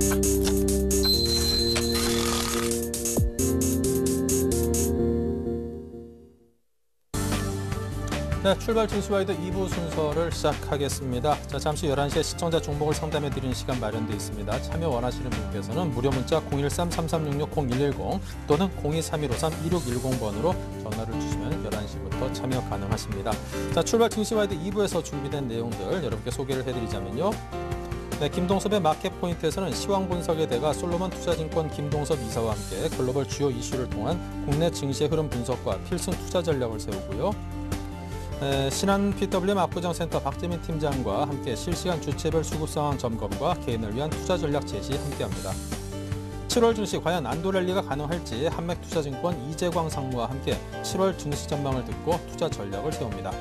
네, 출발 증시와이드 2부 순서를 시작하겠습니다. 자, 잠시 11시에 시청자 종목을 상담해드리는 시간 마련되어 있습니다. 참여 원하시는 분께서는 무료 문자 013-3366-0110 또는 023153-2610번으로 전화를 주시면 11시부터 참여 가능하십니다. 자, 출발 증시와이드 2부에서 준비된 내용들 여러분께 소개를 해드리자면요. 네, 김동섭의 마켓포인트에서는 시황 분석의 대가 솔로몬 투자증권 김동섭 이사와 함께 글로벌 주요 이슈를 통한 국내 증시의 흐름 분석과 필승 투자 전략을 세우고요. 신한 PWM 압구정센터 박재민 팀장과 함께 실시간 주체별 수급 상황 점검과 개인을 위한 투자 전략 제시 함께합니다. 7월 증시 과연 안도랠리가 가능할지 한맥투자증권 이재광 상무와 함께 7월 증시 전망을 듣고 투자 전략을 세웁니다.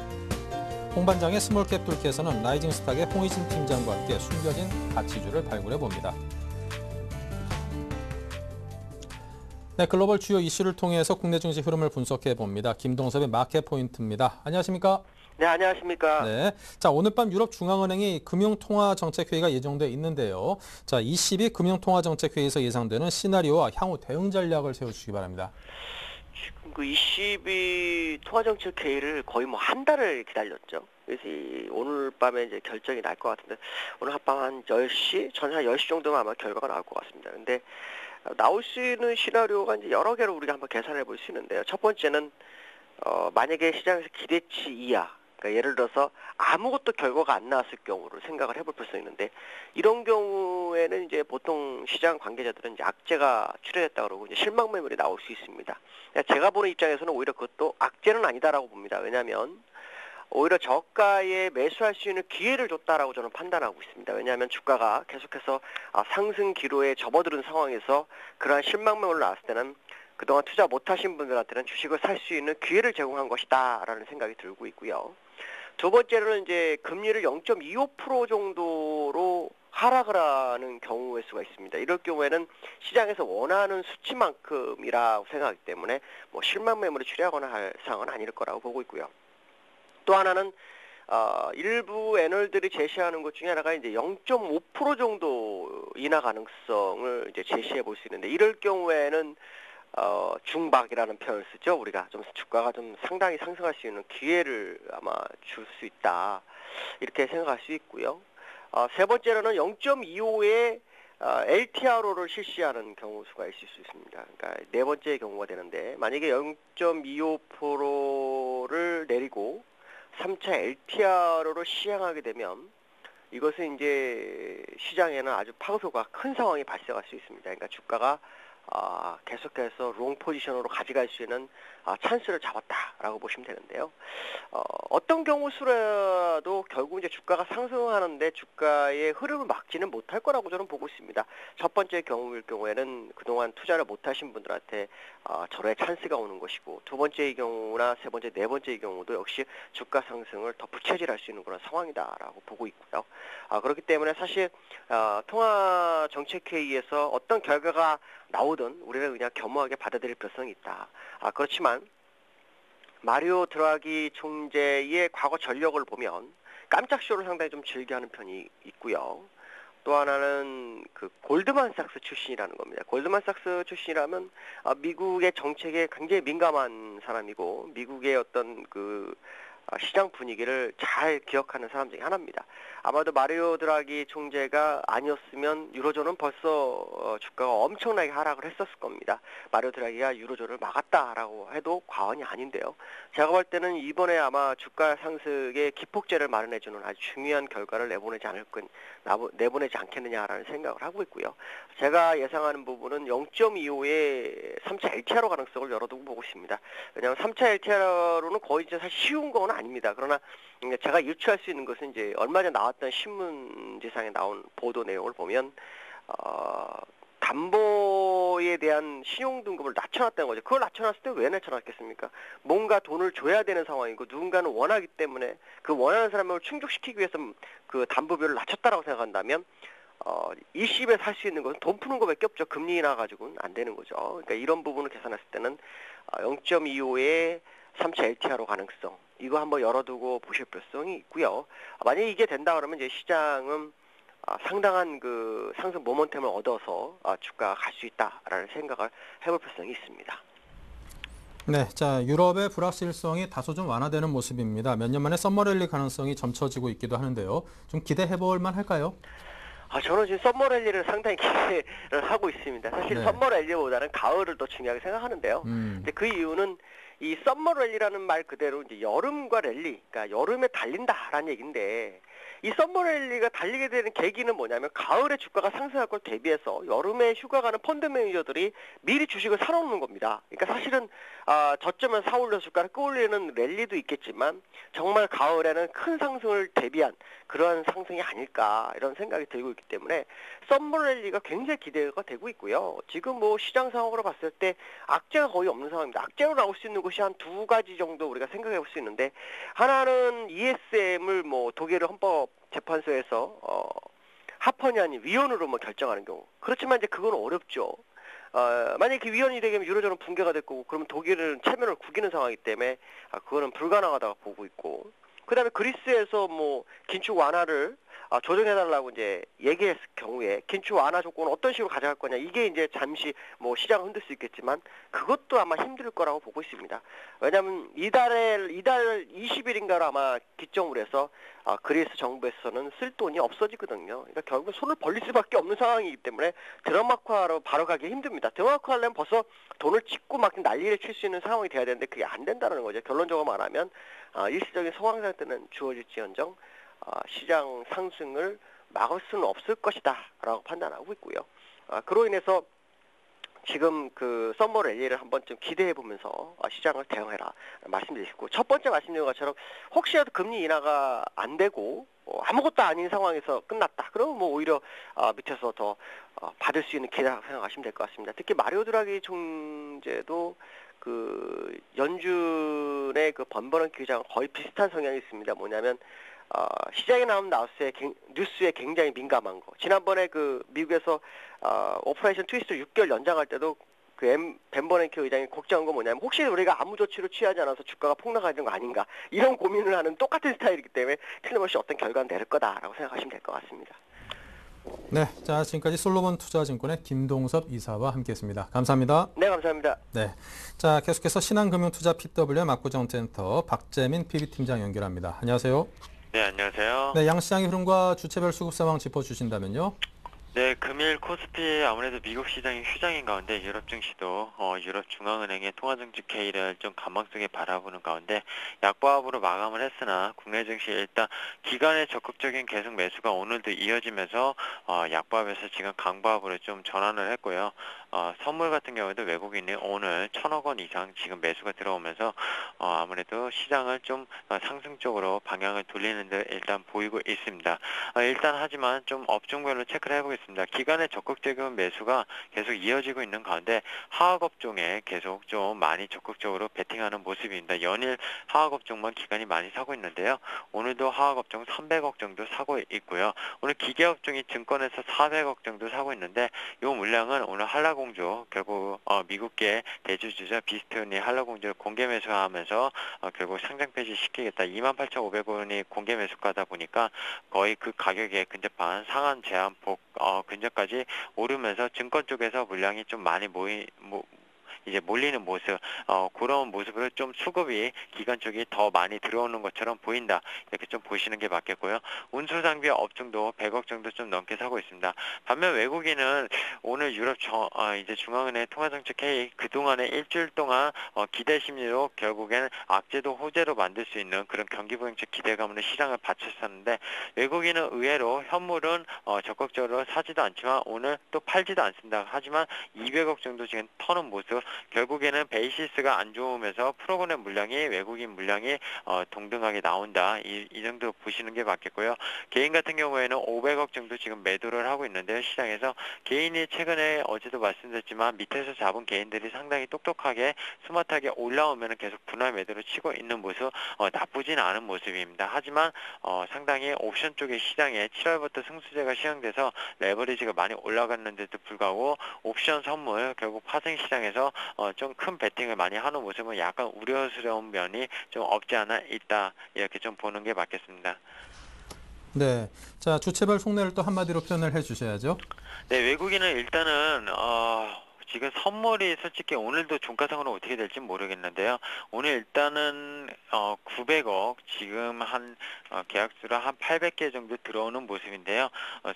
홍반장의 스몰캡 뚫기에서는 라이징 스탁의 홍희진 팀장과 함께 숨겨진 가치주를 발굴해봅니다. 네, 글로벌 주요 이슈를 통해서 국내 증시 흐름을 분석해봅니다. 김동섭의 마켓포인트입니다. 안녕하십니까? 네, 안녕하십니까? 네, 자, 오늘 밤 유럽중앙은행이 금융통화정책회의가 예정돼 있는데요. 자, 22 금융통화정책회의에서 예상되는 시나리오와 향후 대응 전략을 세워주시기 바랍니다. 지금 그 22 통화정책회의를 거의 뭐 한 달을 기다렸죠. 그래서 오늘 밤에 이제 결정이 날 것 같은데 오늘 한밤 한 10시, 저녁 한 10시 정도면 아마 결과가 나올 것 같습니다. 근데 나올 수 있는 시나리오가 이제 여러 개로 우리가 한번 계산해 볼 수 있는데요. 첫 번째는 만약에 시장에서 기대치 이하, 그러니까 예를 들어서 아무것도 결과가 안 나왔을 경우를 생각을 해볼 필수 있는데 이런 경우에는 이제 보통 시장 관계자들은 이제 악재가 출현했다 그러고 이제 실망 매물이 나올 수 있습니다. 제가 보는 입장에서는 오히려 그것도 악재는 아니다라고 봅니다. 왜냐하면 오히려 저가에 매수할 수 있는 기회를 줬다라고 저는 판단하고 있습니다. 왜냐하면 주가가 계속해서 상승 기로에 접어드는 상황에서 그러한 실망 매물을 나왔을 때는 그동안 투자 못하신 분들한테는 주식을 살 수 있는 기회를 제공한 것이다라는 생각이 들고 있고요. 두 번째로는 이제 금리를 0.25% 정도로 하락을 하는 경우의 수가 있습니다. 이럴 경우에는 시장에서 원하는 수치만큼이라고 생각하기 때문에 뭐 실망 매물이 출현하거나 할 상황은 아닐 거라고 보고 있고요. 또 하나는 일부 애널들이 제시하는 것 중에 하나가 이제 0.5% 정도 인하 가능성을 이제 제시해 볼 수 있는데 이럴 경우에는 중박이라는 표현을 쓰죠. 우리가 좀 주가가 좀 상당히 상승할 수 있는 기회를 아마 줄 수 있다 이렇게 생각할 수 있고요. 세 번째로는 0.25의 LTRO를 실시하는 경우 수가 있을 수 있습니다. 그러니까 네 번째 경우가 되는데 만약에 0.25%를 내리고 3차 LTRO를 시행하게 되면 이것은 이제 시장에는 아주 파급효과가 큰 상황이 발생할 수 있습니다. 그러니까 주가가 계속해서 롱 포지션으로 가져갈 수 있는 찬스를 잡았다라고 보시면 되는데요. 어떤 경우 수라도 결국 이제 주가가 상승하는데 주가의 흐름을 막지는 못할 거라고 저는 보고 있습니다. 첫 번째 경우일 경우에는 그동안 투자를 못하신 분들한테 절호의 찬스가 오는 것이고 두 번째의 경우나 세 번째, 네 번째의 경우도 역시 주가 상승을 더 부채질할 수 있는 그런 상황이다라고 보고 있고요. 그렇기 때문에 사실 통화정책회의에서 어떤 결과가 나오든 우리는 그냥 겸허하게 받아들일 필요성이 있다. 그렇지만 마리오 드라기 총재의 과거 전력을 보면 깜짝 쇼를 상당히 좀 즐겨하는 편이 있고요. 또 하나는 그 골드만삭스 출신이라는 겁니다. 골드만삭스 출신이라면 미국의 정책에 굉장히 민감한 사람이고 미국의 어떤 그 시장 분위기를 잘 기억하는 사람 중에 하나입니다. 아마도 마리오 드라기 총재가 아니었으면 유로존은 벌써 주가가 엄청나게 하락을 했었을 겁니다. 마리오 드라기가 유로존을 막았다라고 해도 과언이 아닌데요. 제가 볼 때는 이번에 아마 주가 상승의 기폭제를 마련해주는 아주 중요한 결과를 내보내지 않겠느냐라는 생각을 하고 있고요. 제가 예상하는 부분은 0.25의 3차 LTRO 가능성을 열어두고 보고 있습니다. 왜냐하면 3차 LTRO는 거의 이제 사실 쉬운 건 아닙니다. 그러나 제가 유추할 수 있는 것은 이제 얼마 전에 나왔던 신문지상에 나온 보도 내용을 보면 담보에 대한 신용등급을 낮춰놨다는 거죠. 그걸 낮춰놨을 때 왜 낮춰놨겠습니까? 뭔가 돈을 줘야 되는 상황이고 누군가는 원하기 때문에 그 원하는 사람을 충족시키기 위해서 그 담보비를 낮췄다라고 생각한다면 일시에 살 수 있는 것은 돈 푸는 것밖에 없죠. 금리 인하 가지고는 안 되는 거죠. 그러니까 이런 부분을 계산했을 때는 0.25의 3차 LTRO 가능성 이거 한번 열어두고 보실 필요성이 있고요. 만약에 이게 된다 그러면 이제 시장은 상당한 그 상승 모멘텀을 얻어서 주가가 갈 수 있다라는 생각을 해볼 필요성이 있습니다. 네, 자 유럽의 불확실성이 다소 좀 완화되는 모습입니다. 몇 년 만에 썸머랠리 가능성이 점쳐지고 있기도 하는데요. 좀 기대해볼 만할까요? 저는 지금 썸머 랠리를 상당히 기대를 하고 있습니다. 사실 네. 썸머 랠리보다는 가을을 더 중요하게 생각하는데요. 근데 그 이유는 이 썸머 랠리라는 말 그대로 이제 여름과 랠리, 그러니까 여름에 달린다라는 얘기인데 이 썸머 랠리가 달리게 되는 계기는 뭐냐면 가을에 주가가 상승할 걸 대비해서 여름에 휴가 가는 펀드 매니저들이 미리 주식을 사놓는 겁니다. 그러니까 사실은 저점에서 사올려 주가를 끌어올리는 랠리도 있겠지만 정말 가을에는 큰 상승을 대비한 그러한 상승이 아닐까 이런 생각이 들고 있기 때문에 썸머 랠리가 굉장히 기대가 되고 있고요. 지금 뭐 시장 상황으로 봤을 때 악재가 거의 없는 상황입니다. 악재로 나올 수 있는 것이 한 두 가지 정도 우리가 생각해 볼 수 있는데 하나는 ESM을 뭐 독일의 헌법재판소에서 합헌이 아닌 위헌으로 뭐 결정하는 경우. 그렇지만 이제 그건 어렵죠. 만약에 그 위헌이 되게 되면 유로존은 붕괴가 될 거고 그러면 독일은 체면을 구기는 상황이기 때문에 그거는 불가능하다고 보고 있고 그다음에 그리스에서 뭐 긴축 완화를 조정해달라고 이제 얘기했을 경우에 긴축 완화 조건을 어떤 식으로 가져갈 거냐 이게 이제 잠시 뭐 시장을 흔들 수 있겠지만 그것도 아마 힘들 거라고 보고 있습니다. 왜냐하면 이달 20일인가로 아마 기점으로 해서 그리스 정부에서는 쓸 돈이 없어지거든요. 그러니까 결국 손을 벌릴 수밖에 없는 상황이기 때문에 드라마화로 바로 가기 힘듭니다. 드라마화 하려면 벌써 돈을 찍고 막 난리를 칠 수 있는 상황이 돼야 되는데 그게 안 된다는 거죠. 결론적으로 말하면 일시적인 소강 상태는 주어질지언정 시장 상승을 막을 수는 없을 것이다 라고 판단하고 있고요. 그로 인해서 지금 그 썸머 랠리를 한번 좀 기대해 보면서 시장을 대응해라 말씀드리고 첫 번째 말씀드린 것처럼 혹시라도 금리 인하가 안 되고 아무것도 아닌 상황에서 끝났다. 그러면 뭐 오히려 밑에서 더 받을 수 있는 기회라고 생각하시면 될 것 같습니다. 특히 마리오 드라기 총재도 그 연준의 그 번번한 기자랑 거의 비슷한 성향이 있습니다. 뭐냐면 시장에 나온 뉴스에 굉장히 민감한 거. 지난번에 그 미국에서 오퍼레이션 트위스트 6개월 연장할 때도 그 벤 버냉키 의장이 걱정한 건 뭐냐면 혹시 우리가 아무 조치를 취하지 않아서 주가가 폭락하는 거 아닌가 이런 고민을 하는 똑같은 스타일이기 때문에 틀림없이 어떤 결과는 내릴 거다라고 생각하시면 될 것 같습니다. 네, 자 지금까지 솔로몬 투자증권의 김동섭 이사와 함께했습니다. 감사합니다. 네, 감사합니다. 네, 자 계속해서 신한금융투자 PWM 압구정센터 박재민 PB팀장 연결합니다. 안녕하세요. 네, 안녕하세요. 네, 양시장의 흐름과 주체별 수급 상황 짚어주신다면요. 네, 금일 코스피 아무래도 미국 시장이 휴장인 가운데 유럽 증시도 유럽 중앙은행의 통화정책 회의를 좀 가망 속에 바라보는 가운데 약보합으로 마감을 했으나 국내 증시 일단 기관의 적극적인 계속 매수가 오늘도 이어지면서 약보합에서 지금 강보합으로 좀 전환을 했고요. 선물 같은 경우에도 외국인이 오늘 1,000억 원 이상 지금 매수가 들어오면서 아무래도 시장을 좀 상승 쪽으로 방향을 돌리는 데 일단 보이고 있습니다. 일단 하지만 좀 업종별로 체크를 해보겠습니다. 기관의 적극적인 매수가 계속 이어지고 있는 가운데 화학업종에 계속 좀 많이 적극적으로 베팅하는 모습입니다. 연일 화학업종만 기관이 많이 사고 있는데요. 오늘도 화학업종 300억 정도 사고 있고요. 오늘 기계업종이 증권에서 400억 정도 사고 있는데 이 물량은 오늘 한라공조 결국 미국계 대주주자 비스톤이 한라공조를 공개 매수하면서 결국 상장 폐지시키겠다. 28,500원이 공개 매수가다 보니까 거의 그 가격에 근접한 상한 제한폭 근처까지 오르면서 증권 쪽에서 물량이 좀 많이 이제 몰리는 모습, 그런 모습으로 좀 수급이 기관 쪽이 더 많이 들어오는 것처럼 보인다. 이렇게 좀 보시는 게 맞겠고요. 운수장비 업종도 100억 정도 좀 넘게 사고 있습니다. 반면 외국인은 오늘 유럽 이제 중앙은행 통화정책 회의 그동안에 일주일 동안 기대 심리로 결국에는 악재도 호재로 만들 수 있는 그런 경기부양책 기대감으로 시장을 바쳤었는데 외국인은 의외로 현물은 적극적으로 사지도 않지만 오늘 또 팔지도 않습니다. 하지만 200억 정도 지금 터는 모습 결국에는 베이시스가 안 좋으면서 프로그램 물량이 외국인 물량이 동등하게 나온다. 이 정도 보시는 게 맞겠고요. 개인 같은 경우에는 500억 정도 지금 매도를 하고 있는데요. 시장에서 개인이 최근에 어제도 말씀드렸지만 밑에서 잡은 개인들이 상당히 똑똑하게 스마트하게 올라오면 계속 분할 매도를 치고 있는 모습 나쁘진 않은 모습입니다. 하지만 상당히 옵션 쪽의 시장에 7월부터 승수제가 시행돼서 레버리지가 많이 올라갔는데도 불구하고 옵션 선물 결국 파생 시장에서 좀 큰 베팅을 많이 하는 모습은 약간 우려스러운 면이 좀 없지 않아 있다. 이렇게 좀 보는 게 맞겠습니다. 네. 자, 주체발 속내를 또 한마디로 표현을 해 주셔야죠. 네, 외국인은 일단은 지금 선물이 솔직히 오늘도 종가상으로 어떻게 될지 모르겠는데요. 오늘 일단은 900억 지금 한 계약수가 한 800개 정도 들어오는 모습인데요.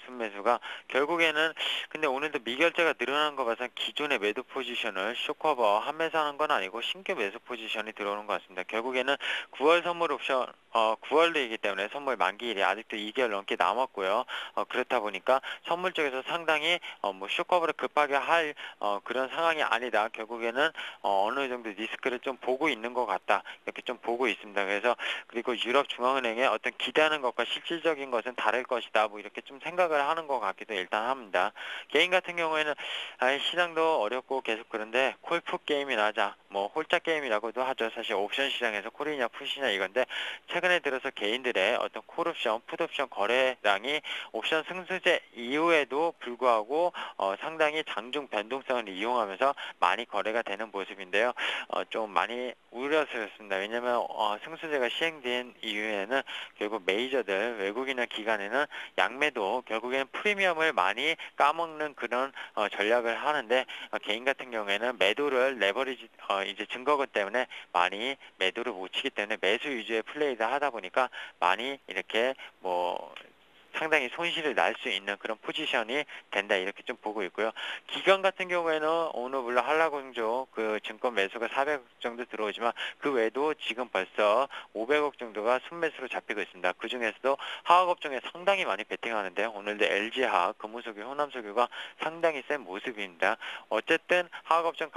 순매수가 결국에는 근데 오늘도 미결제가 늘어난 거 봐서 기존의 매도 포지션을 쇼커버 한매수하는 건 아니고 신규 매수 포지션이 들어오는 것 같습니다. 결국에는 9월 선물 옵션 9월이기 때문에 선물 만기일이 아직도 2개월 넘게 남았고요. 그렇다 보니까 선물 쪽에서 상당히 뭐 쇼커버를 급하게 할 그런 상황이 아니다. 결국에는 어느 정도 리스크를 좀 보고 있는 것 같다. 이렇게 좀 보고 있습니다. 그래서 그리고 유럽 중앙은행의 어떤 기대하는 것과 실질적인 것은 다를 것이다. 뭐 이렇게 좀 생각을 하는 것 같기도 일단 합니다. 개인 같은 경우에는 시장도 어렵고 계속 그런데 콜풋 게임이나 하자. 뭐 홀짝 게임이라고도 하죠. 사실 옵션 시장에서 콜이냐 풋이냐 이건데 최근에 들어서 개인들의 어떤 콜옵션, 풋옵션 거래량이 옵션 승수제 이후에도 불구하고 상당히 장중 변동성을 이용하면서 많이 거래가 되는 모습인데요. 좀 많이 우려스럽습니다. 왜냐하면 승수제가 시행된 이후에는 결국 메이저들 외국인의 기관에는 양매도 결국에는 프리미엄을 많이 까먹는 그런 전략을 하는데 개인 같은 경우에는 매도를 레버리지 이제 증거금 때문에 많이 매도를 못 치기 때문에 매수 위주의 플레이를 하다 보니까 많이 이렇게 뭐 상당히 손실을 날 수 있는 그런 포지션이 된다 이렇게 좀 보고 있고요. 기관 같은 경우에는 오늘 물론 한라공조 그 증권 매수가 400억 정도 들어오지만 그 외에도 지금 벌써 500억 정도가 순매수로 잡히고 있습니다. 그 중에서도 화학업종에 상당히 많이 베팅하는데 오늘도 LG화학, 금호석유, 호남석유가 상당히 센 모습입니다. 어쨌든 화학업종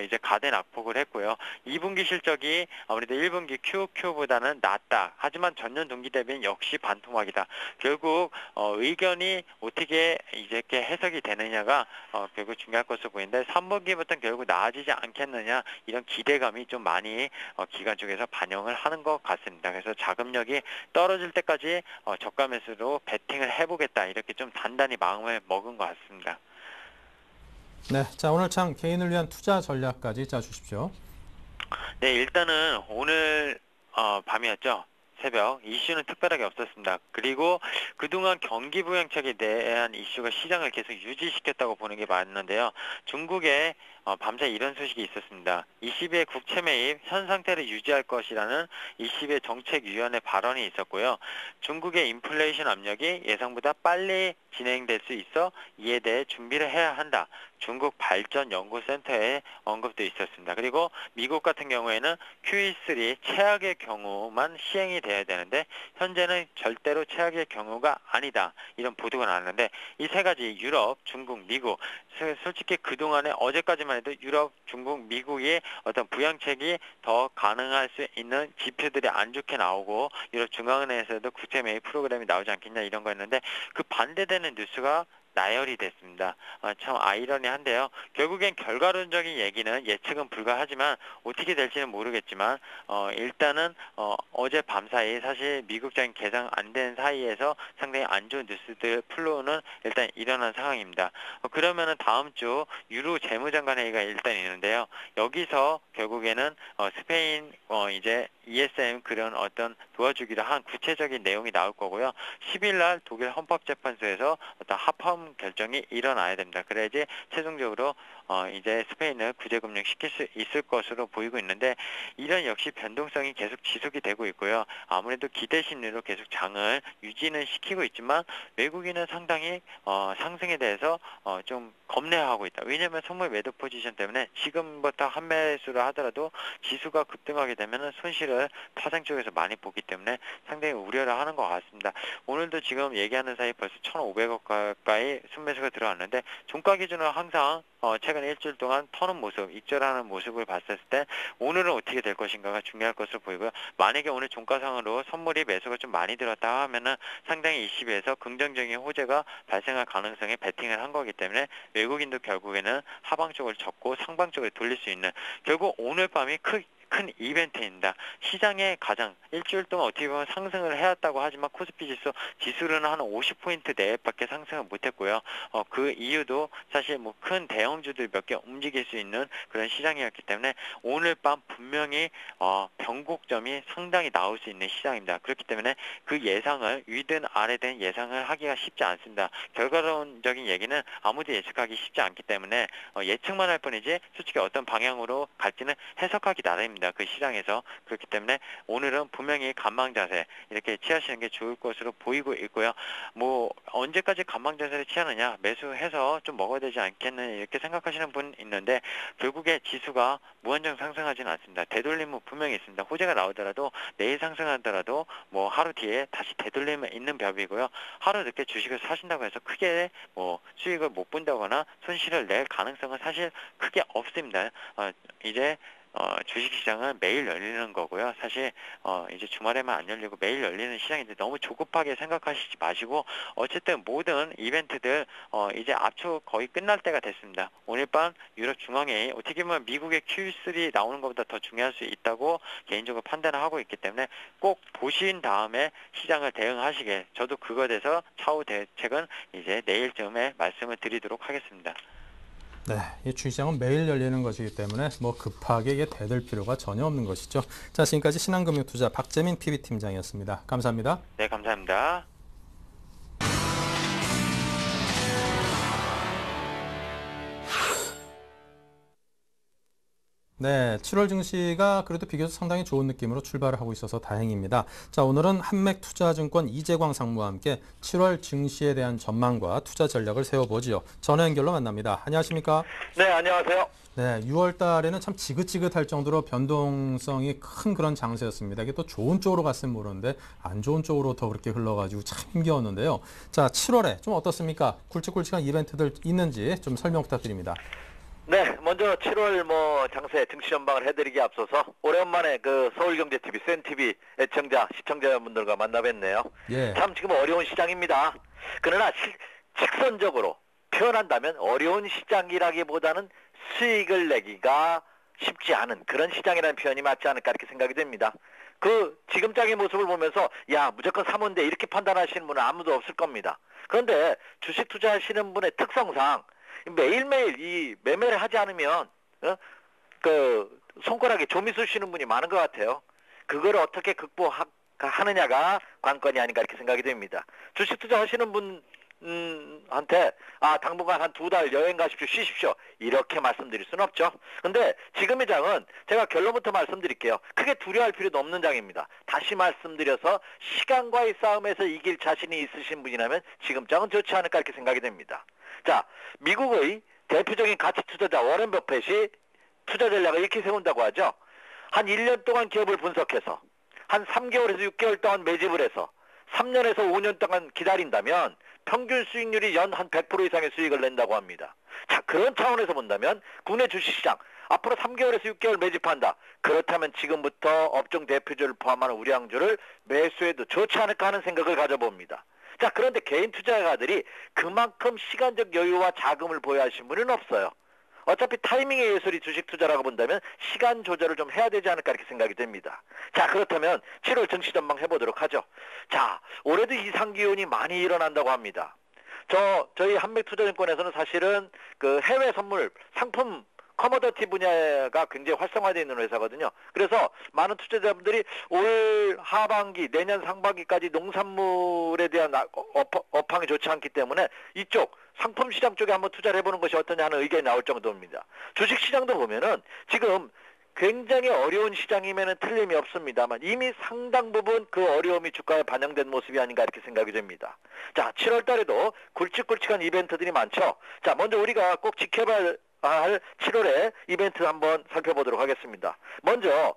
이제 가대 낙폭을 했고요. 2분기 실적이 아무래도 1분기 QOQ보다는 낮다. 하지만 전년 동기 대비는 역시 반토막이다. 결국 의견이 어떻게 이렇게 해석이 되느냐가 결국 중요할 것으로 보이는데 3분기부터는 결국 나아지지 않겠느냐 이런 기대감이 좀 많이 기관 쪽에서 반영을 하는 것 같습니다. 그래서 자금력이 떨어질 때까지 저가 매수로 베팅을 해보겠다 이렇게 좀 단단히 마음을 먹은 것 같습니다. 네. 자, 오늘 장 개인을 위한 투자 전략까지 짜 주십시오. 네, 일단은 오늘 밤이었죠. 새벽 이슈는 특별하게 없었습니다. 그리고 그동안 경기 부양책에 대한 이슈가 시장을 계속 유지시켰다고 보는 게 맞는데요. 중국에 밤새 이런 소식이 있었습니다. 20의 국채 매입 현 상태를 유지할 것이라는 20의 정책위원회 발언이 있었고요. 중국의 인플레이션 압력이 예상보다 빨리 진행될 수 있어 이에 대해 준비를 해야 한다. 중국 발전연구센터의 언급도 있었습니다. 그리고 미국 같은 경우에는 QE3 최악의 경우만 시행이 돼야 되는데 현재는 절대로 최악의 경우가 아니다. 이런 보도가 나왔는데 이 세 가지 유럽, 중국, 미국 솔직히 그동안에 어제까지만 해도 유럽, 중국, 미국이 어떤 부양책이 더 가능할 수 있는 지표들이 안 좋게 나오고 유럽 중앙은행에서도 국채 매입 프로그램이 나오지 않겠냐 이런 거였는데 그 반대되는 뉴스가 나열이 됐습니다. 참 아이러니한데요. 결국엔 결과론적인 얘기는 예측은 불가하지만 어떻게 될지는 모르겠지만 일단은 어제 밤사이 사실 미국장이 개장 안 된 사이에서 상당히 안 좋은 뉴스들 플로우는 일단 일어난 상황입니다. 그러면은 다음 주 유로 재무장관 회의가 일단 있는데요. 여기서 결국에는 스페인 이제 ESM 그런 어떤 도와주기를 한 구체적인 내용이 나올 거고요. 10일 날 독일 헌법재판소에서 어떤 합헌 결정이 일어나야 됩니다. 그래야지 최종적으로 이제 스페인을 구제금융 시킬 수 있을 것으로 보이고 있는데 이런 역시 변동성이 계속 지속이 되고 있고요. 아무래도 기대 심리로 계속 장을 유지는 시키고 있지만 외국인은 상당히 상승에 대해서 좀 겁내하고 있다. 왜냐하면 선물 매도 포지션 때문에 지금부터 한 매수를 하더라도 지수가 급등하게 되면 손실을 파생 쪽에서 많이 보기 때문에 상당히 우려를 하는 것 같습니다. 오늘도 지금 얘기하는 사이 벌써 1,500억 가까이 순매수가 들어왔는데 종가 기준으로 항상 최근 일주일 동안 터는 모습, 익절하는 모습을 봤을 때 오늘은 어떻게 될 것인가가 중요할 것으로 보이고요. 만약에 오늘 종가상으로 선물이 매수가 좀 많이 들었다 하면은 상당히 20에서 긍정적인 호재가 발생할 가능성에 베팅을 한 거기 때문에 외국인도 결국에는 하방 쪽을 접고 상방 쪽을 돌릴 수 있는 결국 오늘 밤이 큰 이벤트입니다. 시장에 가장 일주일 동안 어떻게 보면 상승을 해왔다고 하지만 코스피 지수는 한 50포인트 내외밖에 상승을 못했고요. 그 이유도 사실 뭐 큰 대형주들 몇 개 움직일 수 있는 그런 시장이었기 때문에 오늘 밤 분명히 변곡점이 상당히 나올 수 있는 시장입니다. 그렇기 때문에 그 예상을 위든 아래든 예상을 하기가 쉽지 않습니다. 결과론적인 얘기는 아무도 예측하기 쉽지 않기 때문에 예측만 할 뿐이지 솔직히 어떤 방향으로 갈지는 해석하기 나름입니다. 그 시장에서. 그렇기 때문에 오늘은 분명히 관망 자세 이렇게 취하시는 게 좋을 것으로 보이고 있고요. 뭐 언제까지 관망 자세를 취하느냐, 매수해서 좀 먹어야 되지 않겠느냐 이렇게 생각하시는 분 있는데 결국에 지수가 무한정 상승하지는 않습니다. 되돌림은 분명히 있습니다. 호재가 나오더라도 내일 상승하더라도 뭐 하루 뒤에 다시 되돌림은 있는 벽이고요. 하루 늦게 주식을 사신다고 해서 크게 뭐 수익을 못 본다거나 손실을 낼 가능성은 사실 크게 없습니다. 이제 주식시장은 매일 열리는 거고요. 사실 이제 주말에만 안 열리고 매일 열리는 시장인데 너무 조급하게 생각하시지 마시고 어쨌든 모든 이벤트들 이제 압축 거의 끝날 때가 됐습니다. 오늘 밤 유럽 중앙회의 어떻게 보면 미국의 Q3 나오는 것보다 더 중요할 수 있다고 개인적으로 판단을 하고 있기 때문에 꼭 보신 다음에 시장을 대응하시게 저도 그거에 대해서 차후 대책은 이제 내일쯤에 말씀을 드리도록 하겠습니다. 네, 이 주식시장은 매일 열리는 것이기 때문에 뭐 급하게 이게 대들 필요가 전혀 없는 것이죠. 자, 지금까지 신한금융투자 박재민 PB팀장이었습니다. 감사합니다. 네, 감사합니다. 네, 7월 증시가 그래도 비교적 상당히 좋은 느낌으로 출발을 하고 있어서 다행입니다. 자, 오늘은 한맥투자증권 이재광 상무와 함께 7월 증시에 대한 전망과 투자 전략을 세워보지요. 전화 연결로 만납니다. 안녕하십니까? 네, 안녕하세요. 네, 6월 달에는 참 지긋지긋할 정도로 변동성이 큰 그런 장세였습니다. 이게 또 좋은 쪽으로 갔으면 모르는데 안 좋은 쪽으로 더 그렇게 흘러가지고 참 힘겨웠는데요. 자, 7월에 좀 어떻습니까? 굵직굵직한 이벤트들 있는지 좀 설명 부탁드립니다. 네, 먼저 7월 장세 증시 전망을 해드리기에 앞서서 오랜만에 그 서울경제TV, 센TV 애청자, 시청자 여러분들과 만나 뵀네요. 예. 참 지금 어려운 시장입니다. 그러나 직선적으로 표현한다면 어려운 시장이라기보다는 수익을 내기가 쉽지 않은 그런 시장이라는 표현이 맞지 않을까 이렇게 생각이 됩니다. 그 지금장의 모습을 보면서 야 무조건 사면 돼 이렇게 판단하시는 분은 아무도 없을 겁니다. 그런데 주식 투자하시는 분의 특성상 매일매일 이 매매를 하지 않으면 그 손가락에 좀이 쑤시는 분이 많은 것 같아요. 그걸 어떻게 극복하느냐가 관건이 아닌가 이렇게 생각이 됩니다. 주식 투자하시는 분한테 당분간 한 2달 여행 가십시오, 쉬십시오 이렇게 말씀드릴 수는 없죠. 근데 지금의 장은 제가 결론부터 말씀드릴게요. 크게 두려워할 필요도 없는 장입니다. 다시 말씀드려서 시간과의 싸움에서 이길 자신이 있으신 분이라면 지금 장은 좋지 않을까 이렇게 생각이 됩니다. 자, 미국의 대표적인 가치 투자자 워런 버핏이 투자 전략을 이렇게 세운다고 하죠. 한 1년 동안 기업을 분석해서 한 3개월에서 6개월 동안 매집을 해서 3년에서 5년 동안 기다린다면 평균 수익률이 연 한 100% 이상의 수익을 낸다고 합니다. 자, 그런 차원에서 본다면 국내 주식시장 앞으로 3개월에서 6개월 매집한다. 그렇다면 지금부터 업종 대표주를 포함하는 우량주를 매수해도 좋지 않을까 하는 생각을 가져봅니다. 자, 그런데 개인 투자가들이 그만큼 시간적 여유와 자금을 보유하신 분은 없어요. 어차피 타이밍의 예술이 주식 투자라고 본다면 시간 조절을 좀 해야 되지 않을까 이렇게 생각이 됩니다. 자, 그렇다면 7월 증시 전망 해보도록 하죠. 자, 올해도 이상 기온이 많이 일어난다고 합니다. 저희 한맥투자증권에서는 사실은 그 해외 선물 상품 커머더티 분야가 굉장히 활성화되어 있는 회사거든요. 그래서 많은 투자자분들이 올 하반기, 내년 상반기까지 농산물에 대한 업황이 좋지 않기 때문에 이쪽 상품 시장 쪽에 한번 투자를 해보는 것이 어떠냐 하는 의견이 나올 정도입니다. 주식 시장도 보면은 지금 굉장히 어려운 시장임에는 틀림이 없습니다만 이미 상당 부분 그 어려움이 주가에 반영된 모습이 아닌가 이렇게 생각이 됩니다. 자, 7월 달에도 굵직굵직한 이벤트들이 많죠. 자, 먼저 우리가 꼭 지켜봐야 할 7월에 이벤트 한번 살펴보도록 하겠습니다. 먼저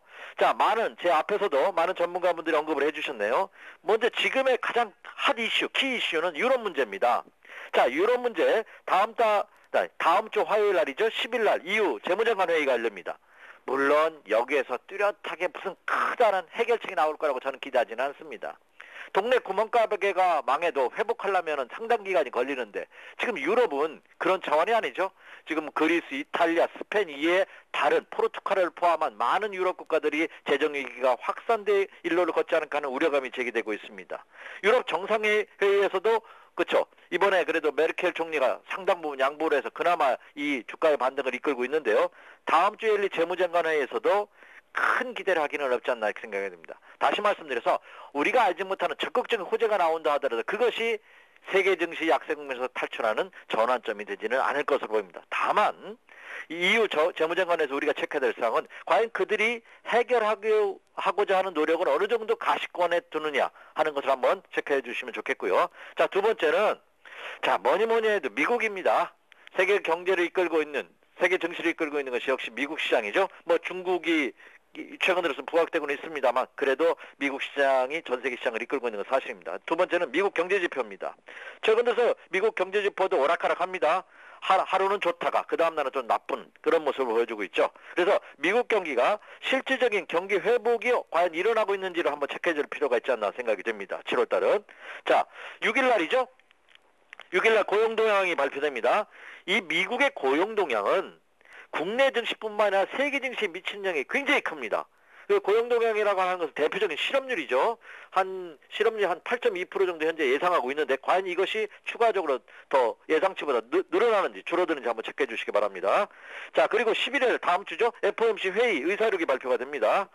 제 앞에서도 많은 전문가분들이 언급을 해주셨네요. 먼저 지금의 가장 핫 이슈, 키 이슈는 유럽 문제입니다. 자, 유럽 문제 다음 주 화요일 날이죠. 10일 날 EU 재무장관 회의가 열립니다. 물론 여기에서 뚜렷하게 무슨 크다란 해결책이 나올 거라고 저는 기대하지는 않습니다. 동네 구멍가게가 망해도 회복하려면 상당 기간이 걸리는데 지금 유럽은 그런 차원이 아니죠. 지금 그리스, 이탈리아, 스페인 이외에 다른 포르투갈을 포함한 많은 유럽 국가들이 재정위기가 확산될 일로를 걷지 않을까 하는 우려감이 제기되고 있습니다. 유럽 정상회의에서도 그렇죠. 이번에 그래도 메르켈 총리가 상당 부분 양보를 해서 그나마 이 주가의 반등을 이끌고 있는데요. 다음 주에 열릴 재무장관회의에서도 큰 기대를 하기는 어렵지 않나 이렇게 생각이 듭니다. 다시 말씀드려서 우리가 알지 못하는 적극적인 호재가 나온다 하더라도 그것이 세계 증시 약세 국면에서 탈출하는 전환점이 되지는 않을 것으로 보입니다. 다만 EU 재무장관에서 우리가 체크해야 될 사항은 과연 그들이 해결하고자 하는 노력을 어느 정도 가시권에 두느냐 하는 것을 한번 체크해 주시면 좋겠고요. 자, 두 번째는 뭐니 해도 미국입니다. 세계 경제를 이끌고 있는 세계 증시를 이끌고 있는 것이 역시 미국 시장이죠. 뭐 중국이 최근 들어서 부각되고는 있습니다만 그래도 미국 시장이 전 세계 시장을 이끌고 있는 건 사실입니다. 두 번째는 미국 경제지표입니다. 최근 들어서 미국 경제지표도 오락가락합니다. 하루는 좋다가 그 다음 날은 좀 나쁜 그런 모습을 보여주고 있죠. 그래서 미국 경기가 실질적인 경기 회복이 과연 일어나고 있는지를 한번 체크해 줄 필요가 있지 않나 생각이 됩니다. 7월달은. 자, 6일 날이죠. 6일날 고용동향이 발표됩니다. 이 미국의 고용동향은 국내 증시뿐만 아니라 세계 증시에 미치는 영향이 굉장히 큽니다. 그 고용동향이라고 하는 것은 대표적인 실업률이죠. 실업률이 한 8.2% 정도 현재 예상하고 있는데 과연 이것이 추가적으로 더 예상치보다 늘어나는지 줄어드는지 한번 체크해 주시기 바랍니다. 자, 그리고 11일 다음 주죠. FOMC 회의 의사록이 발표가 됩니다.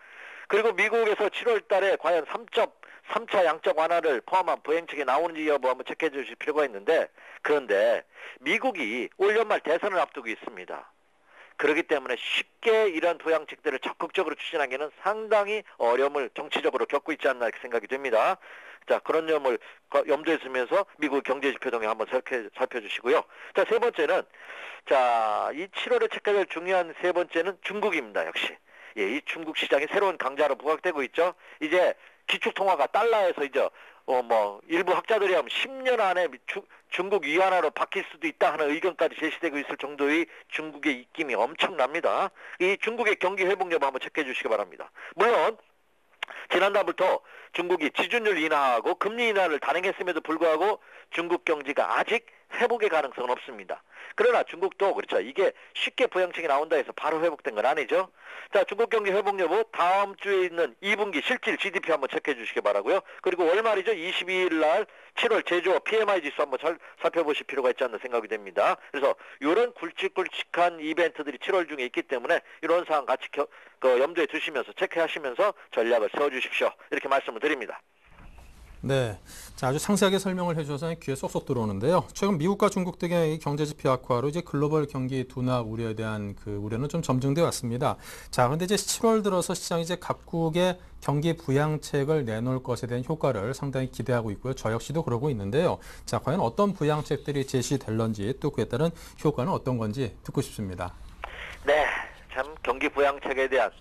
그리고 미국에서 7월 달에 과연 3차 양적 완화를 포함한 부행책이 나오는지 여부 한번 체크해 주실 필요가 있는데 그런데 미국이 올 연말 대선을 앞두고 있습니다. 그렇기 때문에 쉽게 이런 부양책들을 적극적으로 추진하기는 상당히 어려움을 정치적으로 겪고 있지 않나 이렇게 생각이 됩니다. 자, 그런 점을 염두에 두면서 미국 경제지표 동향 한번 살펴주시고요. 자, 세 번째는 이 7월에 체크할 중요한 세 번째는 중국입니다. 역시. 예, 이 중국 시장이 새로운 강자로 부각되고 있죠. 이제 기축통화가 달러에서 이제 일부 학자들이 하면 10년 안에 중국 위안화로 바뀔 수도 있다 하는 의견까지 제시되고 있을 정도의 중국의 입김이 엄청납니다. 이 중국의 경기 회복 여부 한번 체크해 주시기 바랍니다. 물론 지난달부터 중국이 지준율 인하하고 금리 인하를 단행했음에도 불구하고 중국 경제가 아직 회복의 가능성은 없습니다. 그러나 중국도 그렇죠. 이게 쉽게 부양책이 나온다 해서 바로 회복된 건 아니죠. 자, 중국 경기 회복 여부 다음 주에 있는 2분기 실질 GDP 한번 체크해 주시기 바라고요. 그리고 월말이죠. 22일 날 7월 제조업 PMI 지수 한번 살펴보실 필요가 있지 않나 생각이 됩니다. 그래서 이런 굵직굵직한 이벤트들이 7월 중에 있기 때문에 이런 사항 같이 염두에 두시면서 체크하시면서 전략을 세워주십시오. 이렇게 말씀을 드립니다. 네, 자, 아주 상세하게 설명을 해주셔서 귀에 쏙쏙 들어오는데요. 최근 미국과 중국 등의 경제지표 악화로 이제 글로벌 경기 둔화 우려에 대한 그 우려는 좀 점증돼 왔습니다. 자, 그런데 이제 7월 들어서 시장이 이제 각국의 경기 부양책을 내놓을 것에 대한 효과를 상당히 기대하고 있고요. 저 역시도 그러고 있는데요. 자, 과연 어떤 부양책들이 제시될런지 또 그에 따른 효과는 어떤 건지 듣고 싶습니다. 네, 참 경기 부양책에 대한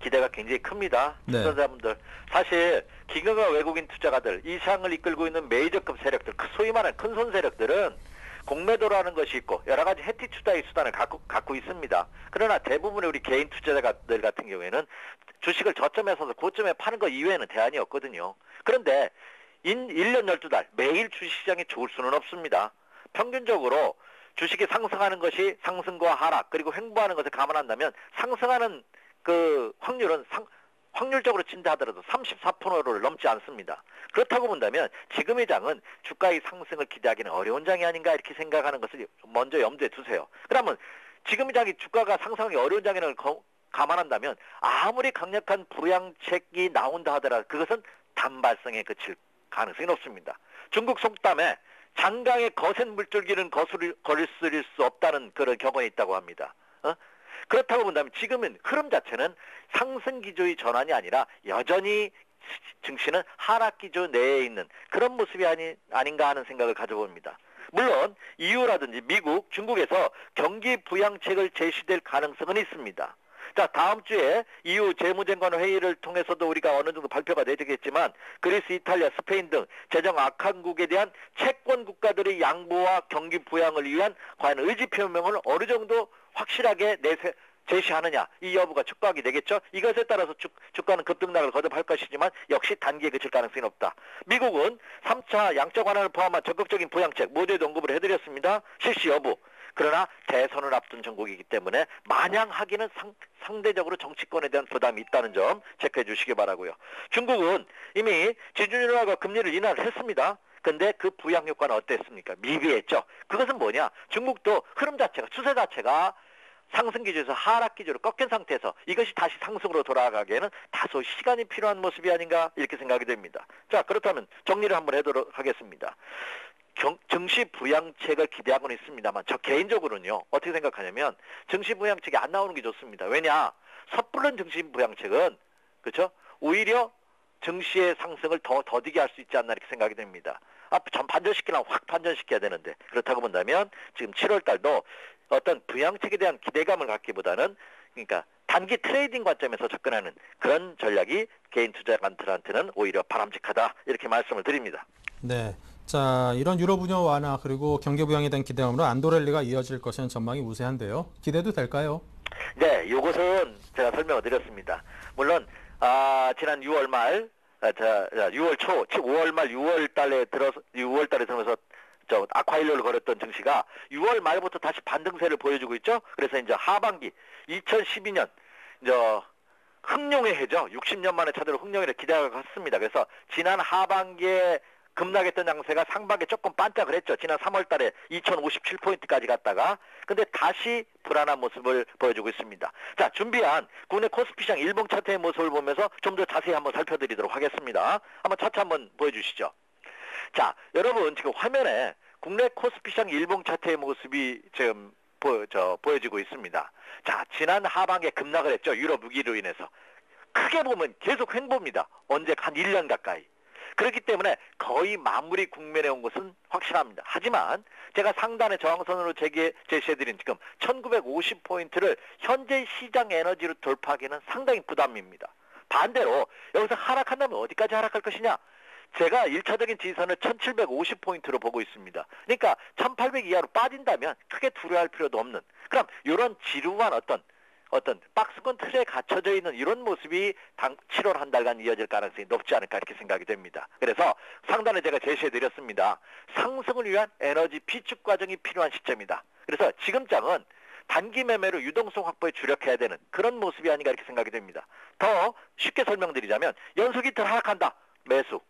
기대가 굉장히 큽니다. 투자자분들. 사실 기관과 외국인 투자가들, 이 시장을 이끌고 있는 메이저급 세력들, 소위 말하는 큰손 세력들은 공매도라는 것이 있고 여러 가지 해티 투자의 수단을 갖고 있습니다. 그러나 대부분의 우리 개인 투자자들 같은 경우에는 주식을 저점에 서서 고점에 파는 것 이외에는 대안이 없거든요. 그런데 1년 12달 매일 주식시장이 좋을 수는 없습니다. 평균적으로 주식이 상승하는 것이 상승과 하락 그리고 횡보하는 것을 감안한다면 상승하는 그 확률적으로 친다 하더라도 34%를 넘지 않습니다. 그렇다고 본다면 지금의 장은 주가의 상승을 기대하기는 어려운 장이 아닌가 이렇게 생각하는 것을 먼저 염두에 두세요. 그러면 지금의 장이 주가가 상승하기 어려운 장이라는 걸 감안한다면 아무리 강력한 부양책이 나온다 하더라도 그것은 단발성에 그칠 가능성이 높습니다. 중국 속담에 장강의 거센 물줄기는 거스릴 수 없다는 그런 격언이 있다고 합니다. 그렇다고 본다면 지금은 흐름 자체는 상승 기조의 전환이 아니라 여전히 증시는 하락 기조 내에 있는 그런 모습이 아닌가 하는 생각을 가져봅니다. 물론 EU라든지 미국, 중국에서 경기 부양책을 제시될 가능성은 있습니다. 자, 다음 주에 EU 재무장관 회의를 통해서도 우리가 어느 정도 발표가 되겠지만 그리스, 이탈리아, 스페인 등 재정 악한국에 대한 채권 국가들의 양보와 경기 부양을 위한 과연 의지 표명을 어느 정도 확실하게 제시하느냐 이 여부가 촉각이 되겠죠. 이것에 따라서 주가는 급등락을 거듭할 것이지만 역시 단기에 그칠 가능성이 높다. 미국은 3차 양적 완화를 포함한 적극적인 부양책 모두에도 언급을 해드렸습니다. 실시 여부. 그러나 대선을 앞둔 전국이기 때문에 마냥 하기는 상대적으로 정치권에 대한 부담이 있다는 점 체크해 주시기 바라고요. 중국은 이미 지준율과 금리를 인하를 했습니다. 근데 그 부양 효과는 어땠습니까? 미비했죠. 그것은 뭐냐? 중국도 흐름 자체가 추세 자체가 상승 기조에서 하락 기조로 꺾인 상태에서 이것이 다시 상승으로 돌아가기에는 다소 시간이 필요한 모습이 아닌가 이렇게 생각이 됩니다. 자, 그렇다면 정리를 한번 해도록 하겠습니다. 증시 부양책을 기대하고는 있습니다만 저 개인적으로는요 어떻게 생각하냐면 증시 부양책이 안 나오는 게 좋습니다. 왜냐? 섣부른 증시 부양책은 그렇죠? 오히려 증시의 상승을 더 더디게 할 수 있지 않나 이렇게 생각이 됩니다. 전 반전시키려면 확 반전시켜야 되는데 그렇다고 본다면 지금 7월 달도 어떤 부양책에 대한 기대감을 갖기보다는 그러니까 단기 트레이딩 관점에서 접근하는 그런 전략이 개인 투자자들한테는 오히려 바람직하다 이렇게 말씀을 드립니다. 네. 자, 이런 유럽 운영 완화 그리고 경기 부양에 대한 기대감으로 안도랠리가 이어질 것이라는 전망이 우세한데요. 기대도 될까요? 네, 이것은 제가 설명을 드렸습니다. 물론 지난 6월 말, 6월 초, 5월 말 6월 달에 들어서 저 아쿠아일로를 걸었던 증시가 6월 말부터 다시 반등세를 보여주고 있죠. 그래서 이제 하반기 2012년 이제 흑룡의 해죠. 60년 만에 찾아올 흑룡의를 기대가 갔습니다. 그래서 지난 하반기에 급락했던 양세가 상반기에 조금 반짝을 했죠. 지난 3월 달에 2057포인트까지 갔다가 근데 다시 불안한 모습을 보여주고 있습니다. 자, 준비한 국내 코스피 시장 일봉 차트의 모습을 보면서 좀 더 자세히 한번 살펴드리도록 하겠습니다. 한번 차트 한번 보여주시죠. 자, 여러분 지금 화면에 국내 코스피 시장 일봉 차트의 모습이 지금 보여지고 있습니다. 자, 지난 하반기에 급락을 했죠. 유럽 위기로 인해서. 크게 보면 계속 횡보입니다. 언제 한 1년 가까이. 그렇기 때문에 거의 마무리 국면에 온 것은 확실합니다. 하지만 제가 상단의 저항선으로 제시해드린 지금 1950포인트를 현재 시장 에너지로 돌파하기는 상당히 부담입니다. 반대로 여기서 하락한다면 어디까지 하락할 것이냐? 제가 1차적인 지지선을 1750포인트로 보고 있습니다. 그러니까 1800 이하로 빠진다면 크게 두려워할 필요도 없는 그럼 이런 지루한 어떤 박스권 틀에 갇혀져 있는 이런 모습이 7월 한 달간 이어질 가능성이 높지 않을까 이렇게 생각이 됩니다. 그래서 상단에 제가 제시해드렸습니다. 상승을 위한 에너지 비축 과정이 필요한 시점이다. 그래서 지금장은 단기 매매로 유동성 확보에 주력해야 되는 그런 모습이 아닌가 이렇게 생각이 됩니다. 더 쉽게 설명드리자면 연속 이틀 하락한다. 매수.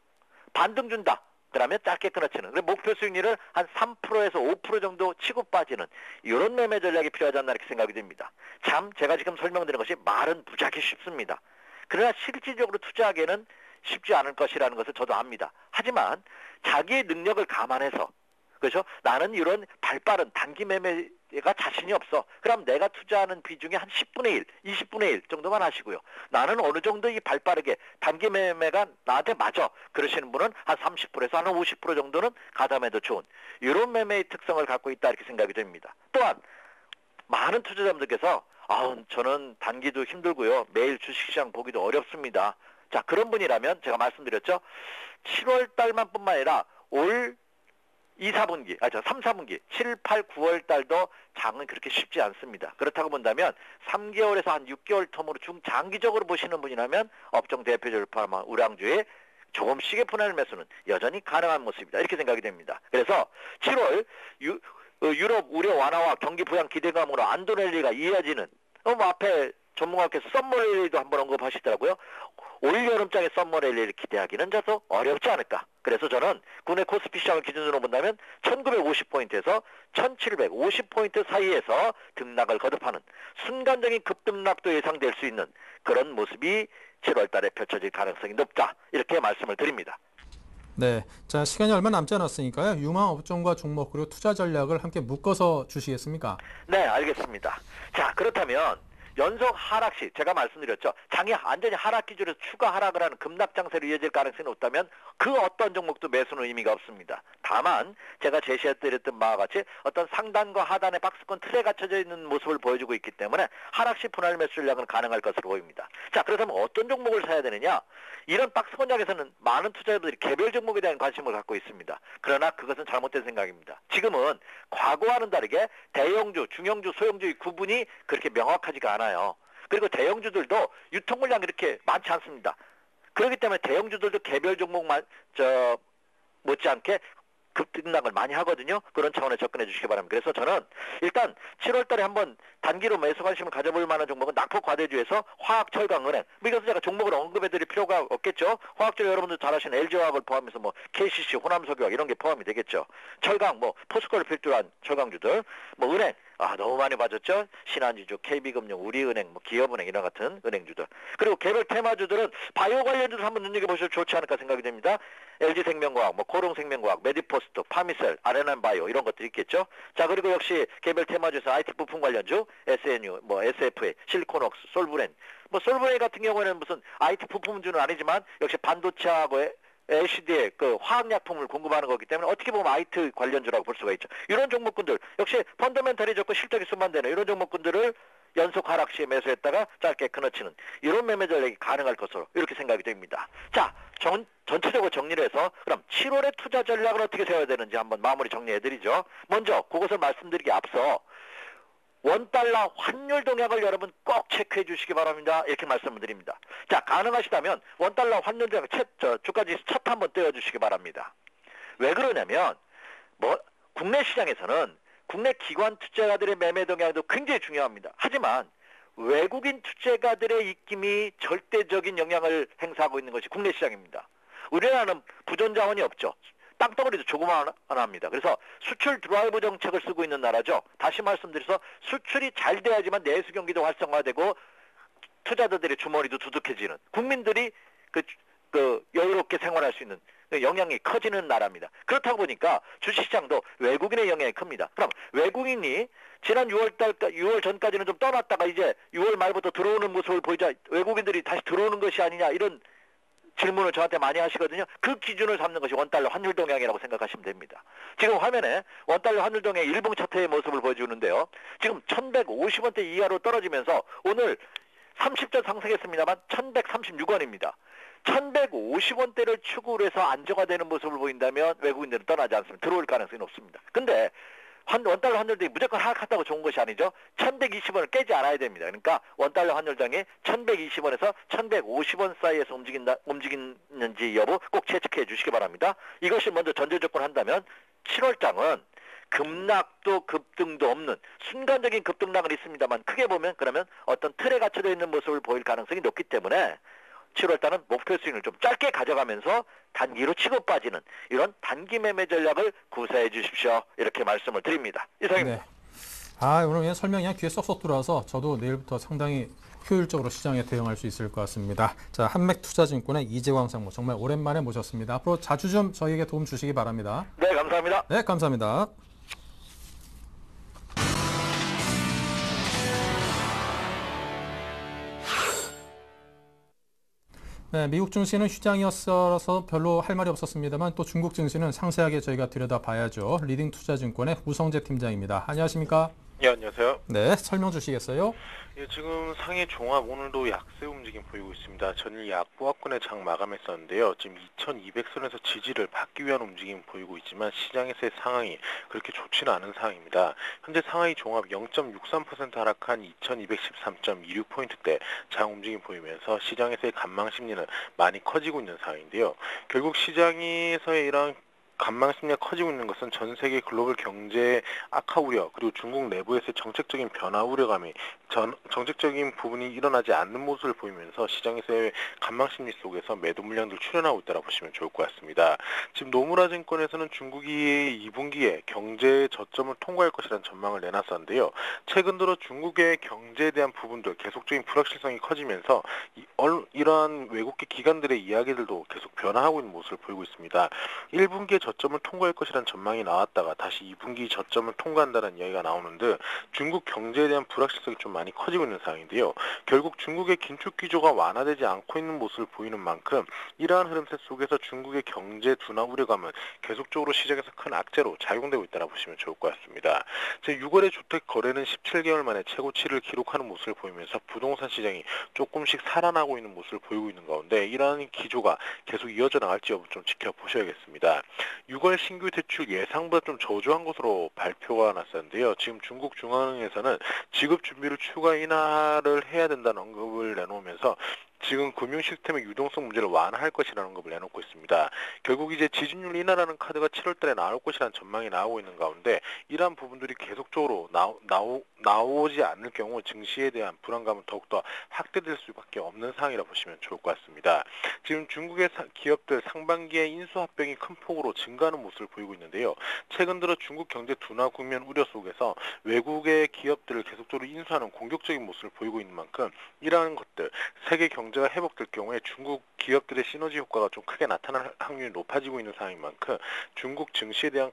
반등 준다. 그러면 짧게 끊어치는 목표 수익률을 한 3%에서 5% 정도 치고 빠지는 이런 매매 전략이 필요하지 않나 이렇게 생각이 됩니다. 참 제가 지금 설명드리는 것이 말은 무지하게 쉽습니다. 그러나 실질적으로 투자하기에는 쉽지 않을 것이라는 것을 저도 압니다. 하지만 자기의 능력을 감안해서 그렇죠? 나는 이런 발빠른 단기 매매가 자신이 없어. 그럼 내가 투자하는 비중이 한 10분의 1, 20분의 1 정도만 하시고요. 나는 어느 정도 이 발빠르게 단기 매매가 나한테 맞아. 그러시는 분은 한 30%에서 한 50% 정도는 가담해도 좋은 이런 매매의 특성을 갖고 있다 이렇게 생각이 됩니다. 또한 많은 투자자분들께서 저는 단기도 힘들고요. 매일 주식시장 보기도 어렵습니다. 자, 그런 분이라면 제가 말씀드렸죠. 7월 달만 뿐만 아니라 올 3, 4분기, 7, 8, 9월 달도 장은 그렇게 쉽지 않습니다. 그렇다고 본다면 3개월에서 한 6개월 텀으로 중장기적으로 보시는 분이라면 업종 대표적으로 포함한 우량주의 조금씩의 분할 매수는 여전히 가능한 모습이다. 이렇게 생각이 됩니다. 그래서 7월 유럽 우려 완화와 경기 부양 기대감으로 안도랠리가 이어지는 앞에 전문가께서 썸머랠리도 한번 언급하시더라고요. 올여름장의 썸머랠리를 기대하기는 저도 어렵지 않을까. 그래서 저는 국내 코스피 시장을 기준으로 본다면 1950포인트에서 1750포인트 사이에서 등락을 거듭하는 순간적인 급등락도 예상될 수 있는 그런 모습이 7월 달에 펼쳐질 가능성이 높다. 이렇게 말씀을 드립니다. 네, 자 시간이 얼마 남지 않았으니까요. 유망 업종과 종목 그리고 투자 전략을 함께 묶어서 주시겠습니까? 네, 알겠습니다. 자, 그렇다면 연속 하락 시 제가 말씀드렸죠. 장이 완전히 하락 기준에서 추가 하락을 하는 급락 장세로 이어질 가능성이 높다면 그 어떤 종목도 매수는 의미가 없습니다. 다만 제가 제시해드렸던 바와 같이 어떤 상단과 하단의 박스권 틀에 갇혀져 있는 모습을 보여주고 있기 때문에 하락 시 분할 매수 전략은 가능할 것으로 보입니다. 자, 그렇다면 어떤 종목을 사야 되느냐? 이런 박스권장에서는 많은 투자자들이 개별 종목에 대한 관심을 갖고 있습니다. 그러나 그것은 잘못된 생각입니다. 지금은 과거와는 다르게 대형주, 중형주, 소형주의 구분이 그렇게 명확하지가 않아요. 않아요. 그리고 대형주들도 유통 물량이 이렇게 많지 않습니다. 그렇기 때문에 대형주들도 개별 종목만 못지않게 급등락을 많이 하거든요. 그런 차원에 접근해 주시기 바랍니다. 그래서 저는 일단 7월 달에 한번 단기로 매수 관심을 가져볼 만한 종목은 낙폭 과대주에서 화학, 철강, 은행. 이것은 제가 종목을 언급해 드릴 필요가 없겠죠. 화학적 여러분들 잘 아시는 LG화학을 포함해서 뭐 KCC, 호남석유화학 이런 게 포함이 되겠죠. 철강, 뭐 포스코를 필두로 한 철강주들, 뭐 은행, 너무 많이 빠졌죠. 신한지주, KB금융, 우리은행, 뭐 기업은행 이런 같은 은행주들. 그리고 개별 테마주들은 바이오 관련주들 한번 눈여겨보셔도 좋지 않을까 생각이 됩니다. LG생명과학, 뭐 코롱생명과학, 메디포스트, 파미셀, 아레난바이오 이런 것들이 있겠죠. 자, 그리고 역시 개별 테마주에서 IT 부품 관련주, SNU, 뭐 SFA, 실리콘웍스, 솔브렌. 뭐 솔브렌 같은 경우에는 무슨 IT 부품주는 아니지만 역시 반도체하고 LCD의 그 화학약품을 공급하는 거기 때문에 어떻게 보면 IT 관련주라고 볼 수가 있죠. 이런 종목군들 역시 펀더멘탈이 좋고 실적이 순만되는 이런 종목군들을 연속 하락 시에 매수했다가 짧게 끊어치는 이런 매매 전략이 가능할 것으로 이렇게 생각이 됩니다. 자, 전체적으로 정리를 해서 그럼 7월의 투자 전략을 어떻게 세워야 되는지 한번 마무리 정리해드리죠. 먼저 그것을 말씀드리기 앞서 원달러 환율 동향을 여러분 꼭 체크해 주시기 바랍니다. 이렇게 말씀을 드립니다. 자, 가능하시다면 원달러 환율 동향 주가지수 차트 한번 떼어주시기 바랍니다. 왜 그러냐면 국내 시장에서는 국내 기관 투자가들의 매매 동향도 굉장히 중요합니다. 하지만 외국인 투자가들의 입김이 절대적인 영향을 행사하고 있는 것이 국내 시장입니다. 우리나라는 부존자원이 없죠. 땅덩어리도 조그마합니다. 그래서 수출 드라이브 정책을 쓰고 있는 나라죠. 다시 말씀드려서 수출이 잘 돼야지만 내수 경기도 활성화되고 투자자들의 주머니도 두둑해지는 국민들이 여유롭게 생활할 수 있는 영향이 커지는 나라입니다. 그렇다 보니까 주식시장도 외국인의 영향이 큽니다. 그럼 외국인이 지난 6월 전까지는 좀 떠났다가 이제 6월 말부터 들어오는 모습을 보이자 외국인들이 다시 들어오는 것이 아니냐 이런 질문을 저한테 많이 하시거든요. 그 기준을 삼는 것이 원달러 환율 동향이라고 생각하시면 됩니다. 지금 화면에 원달러 환율 동향 일봉 차트의 모습을 보여주는데요. 지금 1150원대 이하로 떨어지면서 오늘 30전 상승했습니다만 1136원입니다. 1150원대를 추구로 해서 안정화되는 모습을 보인다면 외국인들은 떠나지 않습니다. 들어올 가능성이 높습니다. 근데 원달러 환율등이 무조건 하락한다고 좋은 것이 아니죠. 1120원을 깨지 않아야 됩니다. 그러니까 원달러 환율등이 1120원에서 1150원 사이에서 움직이는지 여부 꼭 체크해 주시기 바랍니다. 이것이 먼저 전제 조건 한다면 7월장은 급락도 급등도 없는 순간적인 급등락은 있습니다만 크게 보면 그러면 어떤 틀에 갇혀져 있는 모습을 보일 가능성이 높기 때문에 7월달은 목표 스윙을 좀 짧게 가져가면서 단기로 치고 빠지는 이런 단기 매매 전략을 구사해 주십시오. 이렇게 말씀을 드립니다. 이상입니다. 네. 오늘 그냥 설명이 그냥 귀에 쏙쏙 들어와서 저도 내일부터 상당히 효율적으로 시장에 대응할 수 있을 것 같습니다. 자, 한맥투자증권의 이재광 상무 정말 오랜만에 모셨습니다. 앞으로 자주 좀 저희에게 도움 주시기 바랍니다. 네, 감사합니다. 네, 감사합니다. 네, 미국 증시는 휴장이었어서 별로 할 말이 없었습니다만 또 중국 증시는 상세하게 저희가 들여다봐야죠. 리딩 투자증권의 우성재 팀장입니다. 안녕하십니까? 예, 안녕하세요. 네, 설명 주시겠어요? 예, 지금 상해 종합 오늘도 약세 움직임 보이고 있습니다. 전일 약보합권의 장 마감했었는데요. 지금 2200선에서 지지를 받기 위한 움직임 보이고 있지만 시장에서의 상황이 그렇게 좋지는 않은 상황입니다. 현재 상하이 종합 0.63% 하락한 2213.26포인트대 장 움직임 보이면서 시장에서의 관망 심리는 많이 커지고 있는 상황인데요. 결국 시장에서의 이런 관망 심리가 커지고 있는 것은 전 세계 글로벌 경제의 악화 우려 그리고 중국 내부에서의 정책적인 변화 우려감이 정책적인 부분이 일어나지 않는 모습을 보이면서 시장에서의 관망 심리 속에서 매도 물량들 출현하고 있다고 보시면 좋을 것 같습니다. 지금 노무라 증권에서는 중국이 2분기에 경제 저점을 통과할 것이라는 전망을 내놨었는데요. 최근 들어 중국의 경제에 대한 부분들 계속적인 불확실성이 커지면서 이러한 외국계 기관들의 이야기들도 계속 변화하고 있는 모습을 보이고 있습니다. 1분기에 저점을 통과할 것이라는 전망이 나왔다가 다시 2분기 저점을 통과한다는 이야기가 나오는데 중국 경제에 대한 불확실성이 좀 많이 커지고 있는 상황인데요. 결국 중국의 긴축 기조가 완화되지 않고 있는 모습을 보이는 만큼 이러한 흐름세 속에서 중국의 경제 둔화 우려감은 계속적으로 시장에서 큰 악재로 작용되고 있다고 보시면 좋을 것 같습니다. 6월의 주택 거래는 17개월 만에 최고치를 기록하는 모습을 보이면서 부동산 시장이 조금씩 살아나고 있는 모습을 보이고 있는 가운데 이러한 기조가 계속 이어져 나갈지 여부 좀 지켜보셔야겠습니다. 6월 신규 대출 예상보다 좀 저조한 것으로 발표가 났었는데요. 지금 중국 중앙은행에서는 지급 준비를 추가 인하를 해야 된다는 언급을 내놓으면서 지금 금융 시스템의 유동성 문제를 완화할 것이라는 언급을 내놓고 있습니다. 결국 이제 지준율 인하라는 카드가 7월달에 나올 것이라는 전망이 나오고 있는 가운데 이러한 부분들이 계속적으로 나오지 않을 경우 증시에 대한 불안감은 더욱더 확대될 수밖에 없는 상황이라 보시면 좋을 것 같습니다. 지금 중국의 기업들 상반기에 인수합병이 큰 폭으로 증가하는 모습을 보이고 있는데요. 최근 들어 중국 경제 둔화 국면 우려 속에서 외국의 기업들을 계속적으로 인수하는 공격적인 모습을 보이고 있는 만큼 이러한 것들, 세계 경제가 회복될 경우에 중국 기업들의 시너지 효과가 좀 크게 나타날 확률이 높아지고 있는 상황인 만큼 중국 증시에 대한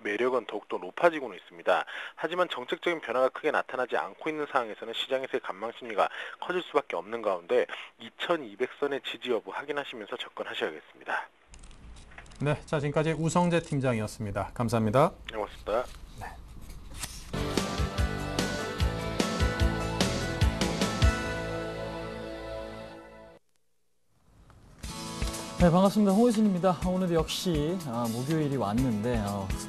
매력은 더욱더 높아지고는 있습니다. 하지만 정책적인 변화가 크게 나타나지 않고 있는 상황에서는 시장에서의 관망 심리가 커질 수밖에 없는 가운데 2200선의 지지 여부 확인하시면서 접근하셔야겠습니다. 네, 자 지금까지 우성재 팀장이었습니다. 감사합니다. 네, 고맙습니다. 네, 반갑습니다. 홍의순입니다. 오늘도 역시 목요일이 왔는데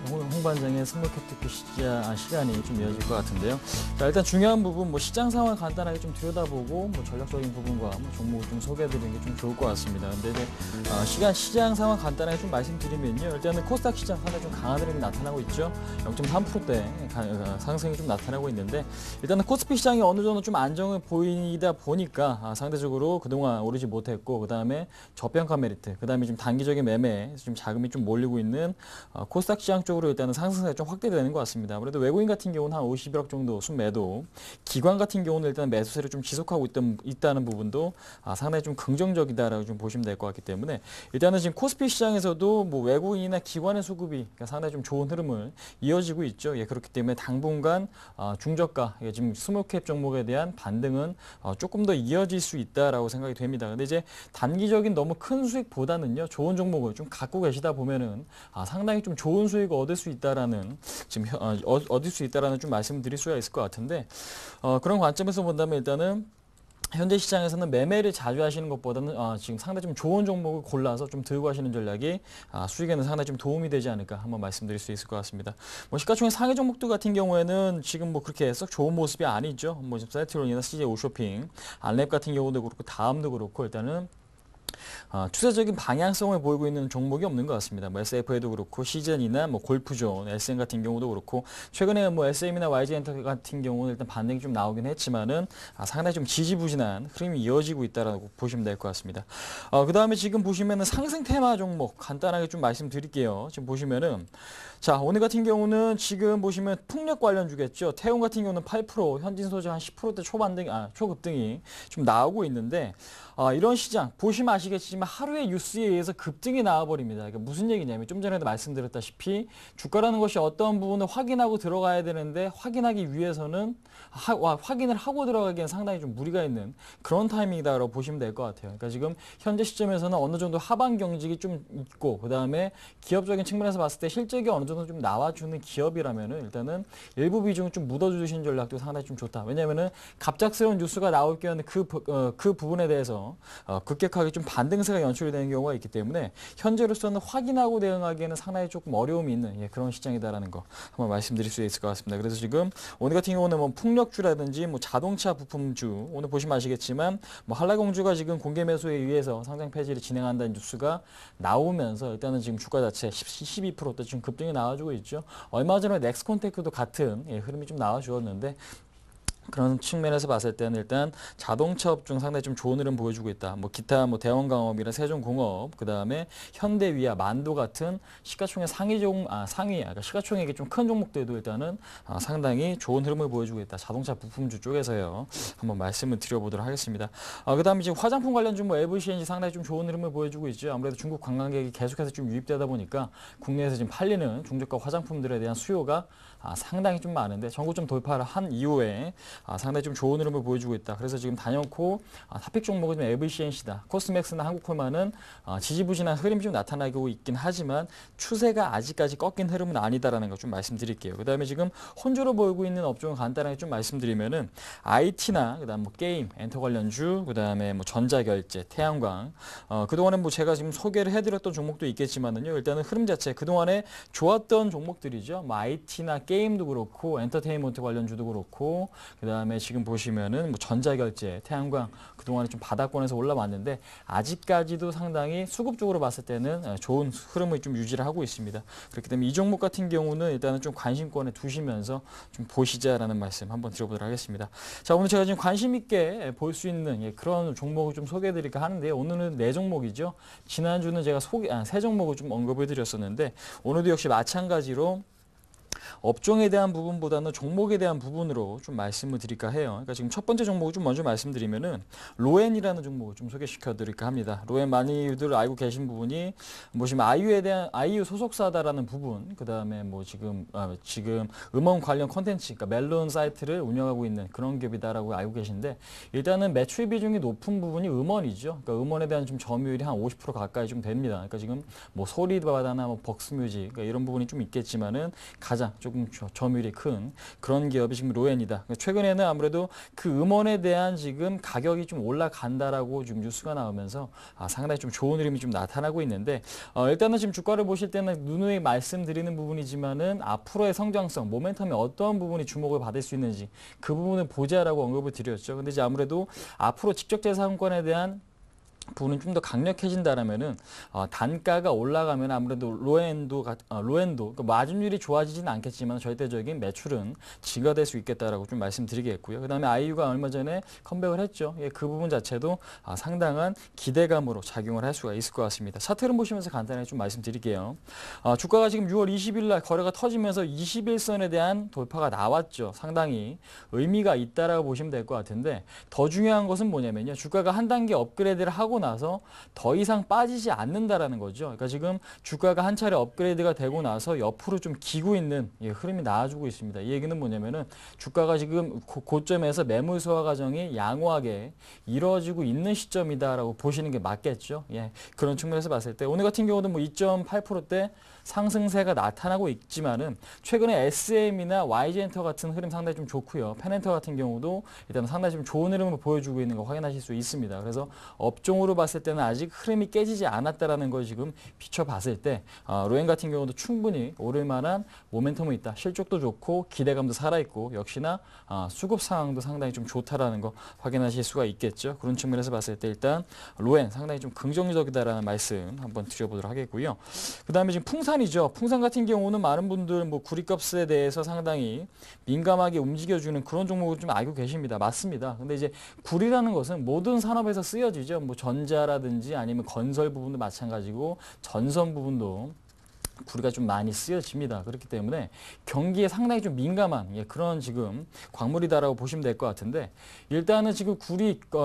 홍 반장의 스몰캡 토크 시간이 좀 이어질 것 같은데요. 자, 일단 중요한 부분, 시장 상황을 간단하게 좀 들여다보고 전략적인 부분과 종목을 좀 소개해드리는 게 좀 좋을 것 같습니다. 근데 이제 시장 상황 간단하게 좀 말씀드리면요. 일단은 코스닥 시장 상당히 좀 강한 흐름이 나타나고 있죠. 0.3%대 상승이 좀 나타나고 있는데 일단은 코스피 시장이 어느 정도 좀 안정을 보이다 보니까 상대적으로 그동안 오르지 못했고 그다음에 저평가 메리트, 그다음에 좀 단기적인 매매에 좀 자금이 좀 몰리고 있는 코스닥 시장 쪽으로 일단은 상승세가 좀 확대되는 것 같습니다. 아무래도 외국인 같은 경우는 한 51억 정도 순매도, 기관 같은 경우는 일단 매수세를 좀 지속하고 있다는 부분도 상당히 좀 긍정적이다라고 좀 보시면 될 것 같기 때문에 일단은 지금 코스피 시장에서도 외국인이나 기관의 수급이 상당히 좀 좋은 흐름을 이어지고 있죠. 예, 그렇기 때문에 당분간 중저가 지금 스몰캡 종목에 대한 반등은 조금 더 이어질 수 있다라고 생각이 됩니다. 근데 이제 단기적인 너무 큰 수익보다는요, 좋은 종목을 좀 갖고 계시다 보면은 상당히 좀 좋은 수익을 얻을 수 있다라는 얻을 수 있다라는 좀 말씀을 드릴 수가 있을 것 같은데 그런 관점에서 본다면 일단은 현재 시장에서는 매매를 자주 하시는 것보다는 지금 상당히 좀 좋은 종목을 골라서 좀 들고 하시는 전략이 수익에는 상당히 좀 도움이 되지 않을까 한번 말씀드릴 수 있을 것 같습니다. 시가총액 상위 종목들 같은 경우에는 지금 그렇게 썩 좋은 모습이 아니죠. 지금 사이트론이나 CJ 오쇼핑, 안랩 같은 경우도 그렇고 다음도 그렇고 일단은 추세적인 방향성을 보이고 있는 종목이 없는 것 같습니다. SF에도 그렇고 시즌이나 골프존, SM 같은 경우도 그렇고 최근에 SM이나 YG엔터 같은 경우는 일단 반등이 좀 나오긴 했지만은 상당히 좀 지지부진한 흐름이 이어지고 있다라고 보시면 될 것 같습니다. 그 다음에 지금 보시면은 상승 테마 종목 간단하게 좀 말씀드릴게요. 지금 보시면은 자, 오늘 같은 경우는 지금 보시면 풍력 관련주겠죠. 태움 같은 경우는 8%, 현진소재 한 10%대 초급등이 좀 나오고 있는데 이런 시장 보시면 아시겠지만 하루의 뉴스에 의해서 급등이 나와버립니다. 그러니까 무슨 얘기냐면 좀 전에도 말씀드렸다시피 주가라는 것이 어떤 부분을 확인하고 들어가야 되는데 확인하기 위해서는 확인을 하고 들어가기엔 상당히 좀 무리가 있는 그런 타이밍이다라고 보시면 될 것 같아요. 그러니까 지금 현재 시점에서는 어느 정도 하방 경직이 좀 있고 그다음에 기업적인 측면에서 봤을 때 실적이 어느 정도 좀 나와주는 기업이라면은 일단은 일부 비중을 좀 묻어주시는 전략도 상당히 좀 좋다. 왜냐하면은 갑작스러운 뉴스가 나올 경우는 그 부분에 대해서 급격하게 좀 반등세가 연출이 되는 경우가 있기 때문에 현재로서는 확인하고 대응하기에는 상당히 조금 어려움이 있는 그런 시장이다라는 거 한번 말씀드릴 수 있을 것 같습니다. 그래서 지금 오늘 같은 경우는 풍력주라든지 자동차 부품주 오늘 보시면 아시겠지만 한라공주가 지금 공개 매수에 의해서 상장 폐지를 진행한다는 뉴스가 나오면서 일단은 지금 주가 자체 12%대 지금 급등이 나와주고 있죠. 얼마 전에 넥스콘테크도 같은 흐름이 좀 나와주었는데 그런 측면에서 봤을 때는 일단 자동차 업종 상당히 좀 좋은 흐름 보여주고 있다. 기타 대원강업이나 세종공업, 그 다음에 현대위아, 만도 같은 시가총액 그러니까 시가총액이 좀 큰 종목들도 일단은 상당히 좋은 흐름을 보여주고 있다. 자동차 부품주 쪽에서요. 한번 말씀을 드려보도록 하겠습니다. 그 다음에 지금 화장품 관련주 LVCNG 상당히 좀 좋은 흐름을 보여주고 있죠. 아무래도 중국 관광객이 계속해서 좀 유입되다 보니까 국내에서 지금 팔리는 중저가 화장품들에 대한 수요가 상당히 좀 많은데 전고점 돌파를 한 이후에 상당히 좀 좋은 흐름을 보여주고 있다. 그래서 지금 단연코 탑픽 종목은 좀 LVCNC다. 코스맥스나 한국콜마는 지지부진한 흐름이 좀 나타나고 있긴 하지만 추세가 아직까지 꺾인 흐름은 아니다라는 거 좀 말씀드릴게요. 그 다음에 지금 혼조로 보이고 있는 업종을 간단하게 좀 말씀드리면은 IT나 그다음 게임, 엔터 관련주, 그 다음에 전자결제, 태양광. 그동안에 제가 지금 소개를 해드렸던 종목도 있겠지만은요. 일단은 흐름 자체 그동안에 좋았던 종목들이죠. IT나 게임 게임도 그렇고 엔터테인먼트 관련주도 그렇고 그다음에 지금 보시면은 뭐 전자결제, 태양광 그동안에 좀 바닥권에서 올라왔는데 아직까지도 상당히 수급 쪽으로 봤을 때는 좋은 흐름을 좀 유지를 하고 있습니다. 그렇기 때문에 이 종목 같은 경우는 일단은 좀 관심권에 두시면서 좀 보시자라는 말씀 한번 드려보도록 하겠습니다. 자, 오늘 제가 지금 관심 있게 볼 수 있는 그런 종목을 좀 소개해드릴까 하는데요. 오늘은 4종목이죠. 지난주는 제가 3종목을 좀 언급을 드렸었는데 오늘도 역시 마찬가지로 업종에 대한 부분보다는 종목에 대한 부분으로 좀 말씀을 드릴까 해요. 그러니까 지금 첫 번째 종목을 좀 먼저 말씀드리면은 로엔이라는 종목을 좀 소개시켜 드릴까 합니다. 로엔 많이들 알고 계신 부분이 보시면 아이유 소속사다라는 부분, 그다음에 뭐 지금 음원 관련 콘텐츠, 그러니까 멜론 사이트를 운영하고 있는 그런 기업이다라고 알고 계신데 일단은 매출 비중이 높은 부분이 음원이죠. 그러니까 음원에 대한 좀 점유율이 한 50% 가까이 좀 됩니다. 그러니까 지금 뭐 소리바다나 뭐 벅스뮤직 그러니까 이런 부분이 좀 있겠지만은 가장 조금 점유율이 큰 그런 기업이 지금 로엔이다. 최근에는 아무래도 그 음원에 대한 지금 가격이 좀 올라간다라고 지금 뉴스가 나오면서 상당히 좀 좋은 흐름이 좀 나타나고 있는데 일단은 지금 주가를 보실 때는 누누이 말씀드리는 부분이지만은 앞으로의 성장성, 모멘텀이 어떤 부분이 주목을 받을 수 있는지 그 부분을 보자라고 언급을 드렸죠. 근데 이제 아무래도 앞으로 직접재산권에 대한 부분은 좀 더 강력해진다라면은 단가가 올라가면 아무래도 로엔도 그러니까 마진율이 좋아지지는 않겠지만 절대적인 매출은 증가될 수 있겠다라고 좀 말씀드리겠고요. 그다음에 아이유가 얼마 전에 컴백을 했죠. 그 부분 자체도 상당한 기대감으로 작용을 할 수가 있을 것 같습니다. 차트를 보시면서 간단하게 좀 말씀드릴게요. 주가가 지금 6월 20일 날 거래가 터지면서 21선에 대한 돌파가 나왔죠. 상당히 의미가 있다라고 보시면 될 것 같은데 더 중요한 것은 뭐냐면요. 주가가 한 단계 업그레이드를 하고 나서 더 이상 빠지지 않는다라는 거죠. 그러니까 지금 주가가 한 차례 업그레이드가 되고 나서 옆으로 좀 기고 있는 흐름이 나와주고 있습니다. 이 얘기는 뭐냐면은 주가가 지금 고점에서 매물 소화 과정이 양호하게 이루어지고 있는 시점이다라고 보시는 게 맞겠죠. 그런 측면에서 봤을 때 오늘 같은 경우도 뭐 2.8%대 상승세가 나타나고 있지만은 최근에 SM이나 YG엔터 같은 흐름 상당히 좀 좋고요. 펜엔터 같은 경우도 일단 상당히 좀 좋은 흐름을 보여주고 있는 거 확인하실 수 있습니다. 그래서 업종으로 봤을 때는 아직 흐름이 깨지지 않았다라는 걸 지금 비춰봤을 때 로엔 같은 경우도 충분히 오를 만한 모멘텀이 있다. 실적도 좋고 기대감도 살아있고 역시나 수급 상황도 상당히 좀 좋다라는 거 확인하실 수가 있겠죠. 그런 측면에서 봤을 때 일단 로엔 상당히 좀 긍정적이다라는 말씀 한번 드려보도록 하겠고요. 그 다음에 지금 풍산이죠. 풍산 같은 경우는 많은 분들 뭐 구리값에 대해서 상당히 민감하게 움직여주는 그런 종목을 좀 알고 계십니다. 맞습니다. 근데 이제 구리라는 것은 모든 산업에서 쓰여지죠. 뭐 전자라든지 아니면 건설 부분도 마찬가지고 전선 부분도 구리가 좀 많이 쓰여집니다. 그렇기 때문에 경기에 상당히 좀 민감한 그런 지금 광물이다라고 보시면 될 것 같은데 일단은 지금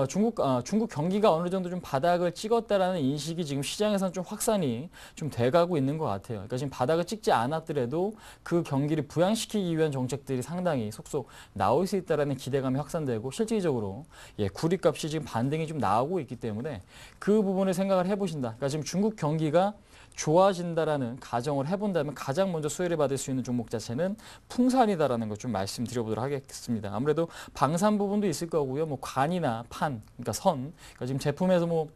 중국 경기가 어느 정도 좀 바닥을 찍었다라는 인식이 지금 시장에서는 좀 확산이 좀 돼가고 있는 것 같아요. 그러니까 지금 바닥을 찍지 않았더라도 그 경기를 부양시키기 위한 정책들이 상당히 속속 나올 수 있다라는 기대감이 확산되고 실질적으로 구리값이 지금 반등이 좀 나오고 있기 때문에 그 부분을 생각을 해보신다. 그러니까 지금 중국 경기가 좋아진다라는 가정을 해본다면 가장 먼저 수혜를 받을 수 있는 종목 자체는 풍산이다라는 걸 좀 말씀드려보도록 하겠습니다. 아무래도 방산 부분도 있을 거고요. 뭐 관이나 판, 그러니까 선, 그러니까 지금 제품에서 뭐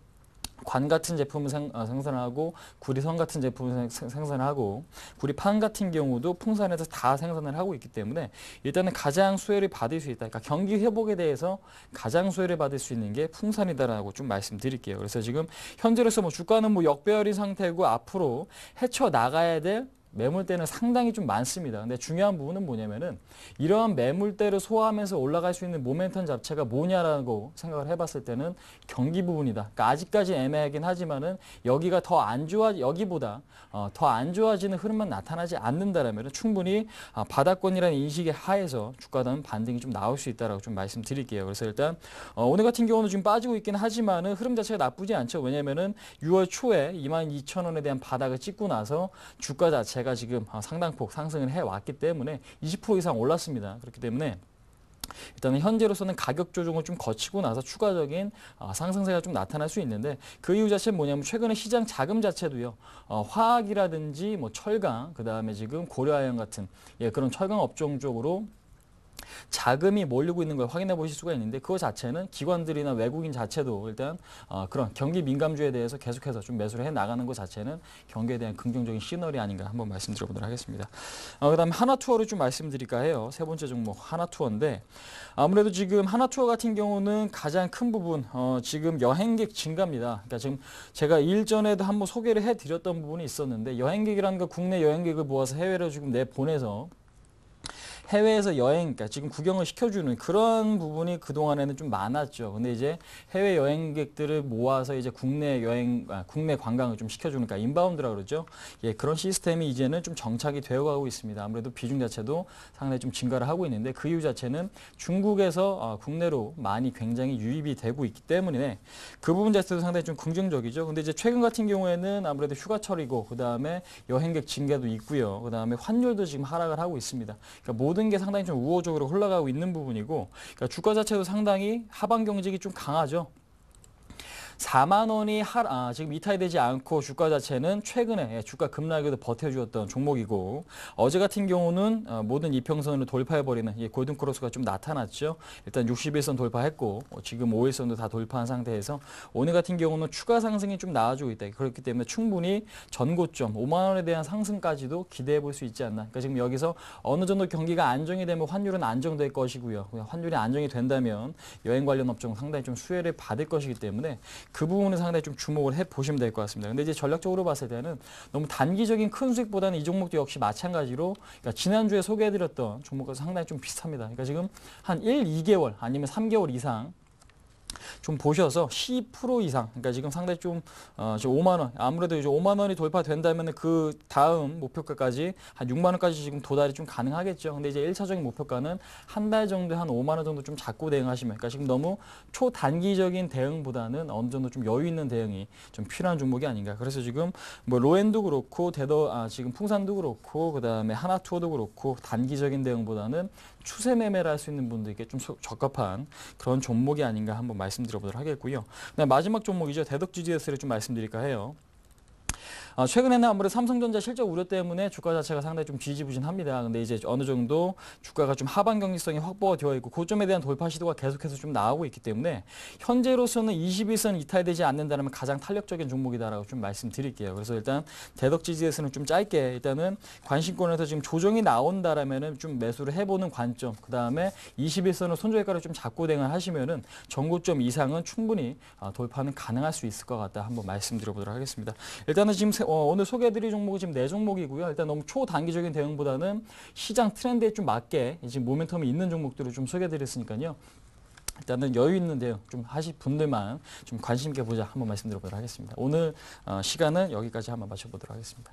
관 같은 제품을 생산하고 구리선 같은 제품을 생산하고 구리판 같은 경우도 풍산에서 다 생산을 하고 있기 때문에 일단은 가장 수혜를 받을 수 있다. 그러니까 경기 회복에 대해서 가장 수혜를 받을 수 있는 게 풍산이다라고 좀 말씀드릴게요. 그래서 지금 현재로서 뭐 주가는 뭐 역배열인 상태고 앞으로 헤쳐 나가야 될 매물대는 상당히 좀 많습니다. 근데 중요한 부분은 뭐냐면은 이러한 매물대를 소화하면서 올라갈 수 있는 모멘텀 자체가 뭐냐라고 생각을 해봤을 때는 경기 부분이다. 그러니까 아직까지 애매하긴 하지만은 여기가 여기보다 더 안 좋아지는 흐름만 나타나지 않는다라면 충분히 바닥권이라는 인식의 하에서 주가는 반등이 좀 나올 수 있다라고 좀 말씀드릴게요. 그래서 일단 오늘 같은 경우는 지금 빠지고 있긴 하지만은 흐름 자체가 나쁘지 않죠. 왜냐면은 6월 초에 22,000원에 대한 바닥을 찍고 나서 주가 자체가 지금 상당폭 상승을 해왔기 때문에 20% 이상 올랐습니다. 그렇기 때문에 일단은 현재로서는 가격 조정을 좀 거치고 나서 추가적인 상승세가 좀 나타날 수 있는데 그 이유 자체는 뭐냐면 최근에 시장 자금 자체도요. 화학이라든지 뭐 철강, 그 다음에 지금 고려아연 같은 그런 철강 업종 쪽으로 자금이 몰리고 있는 걸 확인해 보실 수가 있는데 그거 자체는 기관들이나 외국인 자체도 일단 그런 경기 민감주에 대해서 계속해서 좀 매수를 해 나가는 것 자체는 경기에 대한 긍정적인 시그널이 아닌가 한번 말씀드려보도록 하겠습니다. 그다음에 하나투어를 좀 말씀드릴까 해요. 세 번째 종목 하나투어인데 아무래도 지금 하나투어 같은 경우는 가장 큰 부분 지금 여행객 증가입니다. 그러니까 지금 제가 일전에도 한번 소개를 해드렸던 부분이 있었는데 여행객이라는 거 국내 여행객을 모아서 해외로 지금 내보내서 해외에서 여행, 그러니까 지금 구경을 시켜주는 그런 부분이 그동안에는 좀 많았죠. 근데 이제 해외 여행객들을 모아서 이제 국내 국내 관광을 좀 시켜주는, 그러니까 인바운드라 그러죠. 예, 그런 시스템이 이제는 좀 정착이 되어가고 있습니다. 아무래도 비중 자체도 상당히 좀 증가를 하고 있는데 그 이유 자체는 중국에서 국내로 많이 굉장히 유입이 되고 있기 때문에 그 부분 자체도 상당히 좀 긍정적이죠. 근데 이제 최근 같은 경우에는 아무래도 휴가철이고 그 다음에 여행객 증가도 있고요. 그 다음에 환율도 지금 하락을 하고 있습니다. 그러니까 모든 게 상당히 좀 우호적으로 흘러가고 있는 부분이고, 그러니까 주가 자체도 상당히 하방 경직이 좀 강하죠. 4만 원이 지금 이탈이 되지 않고 주가 자체는 최근에 주가 급락에도 버텨주었던 종목이고 어제 같은 경우는 모든 이평선을 돌파해버리는 골든크로스가 좀 나타났죠. 일단 61선 돌파했고 지금 5일선도 다 돌파한 상태에서 오늘 같은 경우는 추가 상승이 좀 나와주고 있다. 그렇기 때문에 충분히 전고점 5만 원에 대한 상승까지도 기대해 볼 수 있지 않나. 그러니까 지금 여기서 어느 정도 경기가 안정이 되면 환율은 안정될 것이고요. 환율이 안정이 된다면 여행 관련 업종 상당히 좀 수혜를 받을 것이기 때문에 그 부분은 상당히 좀 주목을 해보시면 될 것 같습니다. 근데 이제 전략적으로 봤을 때는 너무 단기적인 큰 수익보다는 이 종목도 역시 마찬가지로 그러니까 지난주에 소개해드렸던 종목과 상당히 좀 비슷합니다. 그러니까 지금 한 1, 2개월 아니면 3개월 이상 좀 보셔서 10% 이상, 그러니까 지금 상당히 좀 5만 원, 아무래도 이제 5만 원이 돌파된다면 그 다음 목표가까지 한 6만 원까지 지금 도달이 좀 가능하겠죠. 근데 이제 1차적인 목표가는 한 달 정도에 한 5만 원 정도 좀 잡고 대응하시면, 그러니까 지금 너무 초단기적인 대응보다는 어느 정도 좀 여유 있는 대응이 좀 필요한 종목이 아닌가. 그래서 지금 뭐 로엔도 그렇고 지금 풍산도 그렇고 그다음에 하나투어도 그렇고 단기적인 대응보다는 추세 매매를 할 수 있는 분들에게 좀 적합한 그런 종목이 아닌가 한번 말씀드려보도록 하겠고요. 그다음에 마지막 종목이죠. 대덕 GDS를 좀 말씀드릴까 해요. 최근에는 아무래도 삼성전자 실적 우려 때문에 주가 자체가 상당히 좀 지지부진합니다. 근데 이제 어느 정도 주가가 좀 하방 경직성이 확보가 되어 있고 고점에 대한 돌파 시도가 계속해서 좀 나오고 있기 때문에 현재로서는 21선 이탈되지 않는다면 가장 탄력적인 종목이다라고 좀 말씀드릴게요. 그래서 일단 대덕 GDS는 좀 짧게 일단은 관심권에서 지금 조정이 나온다라면은 좀 매수를 해보는 관점. 그 다음에 21선을 손절가를 좀 잡고 대응을 하시면은 전고점 이상은 충분히 돌파는 가능할 수 있을 것 같다. 한번 말씀드려보도록 하겠습니다. 일단은 지금 오늘 소개해드릴 종목은 지금 4종목이고요. 일단 너무 초단기적인 대응보다는 시장 트렌드에 좀 맞게 지금 모멘텀이 있는 종목들을 좀 소개해드렸으니까요. 일단은 여유 있는 대응 좀 하실 분들만 좀 관심 있게 보자 한번 말씀드려보도록 하겠습니다. 오늘 시간은 여기까지 한번 마쳐보도록 하겠습니다.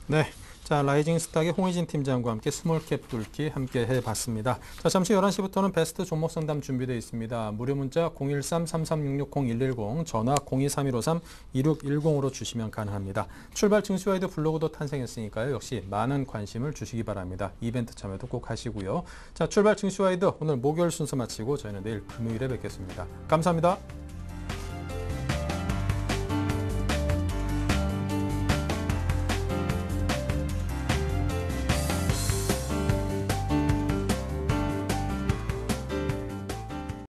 네. 자, 라이징 스탁의 홍희진 팀장과 함께 스몰캡 뚫기 함께 해봤습니다. 자, 잠시 11시부터는 베스트 종목 상담 준비되어 있습니다. 무료 문자 013-3366-0110, 전화 023153-2610으로 주시면 가능합니다. 출발 증시와이드 블로그도 탄생했으니까요. 역시 많은 관심을 주시기 바랍니다. 이벤트 참여도 꼭 하시고요. 자, 출발 증시와이드 오늘 목요일 순서 마치고 저희는 내일 금요일에 뵙겠습니다. 감사합니다.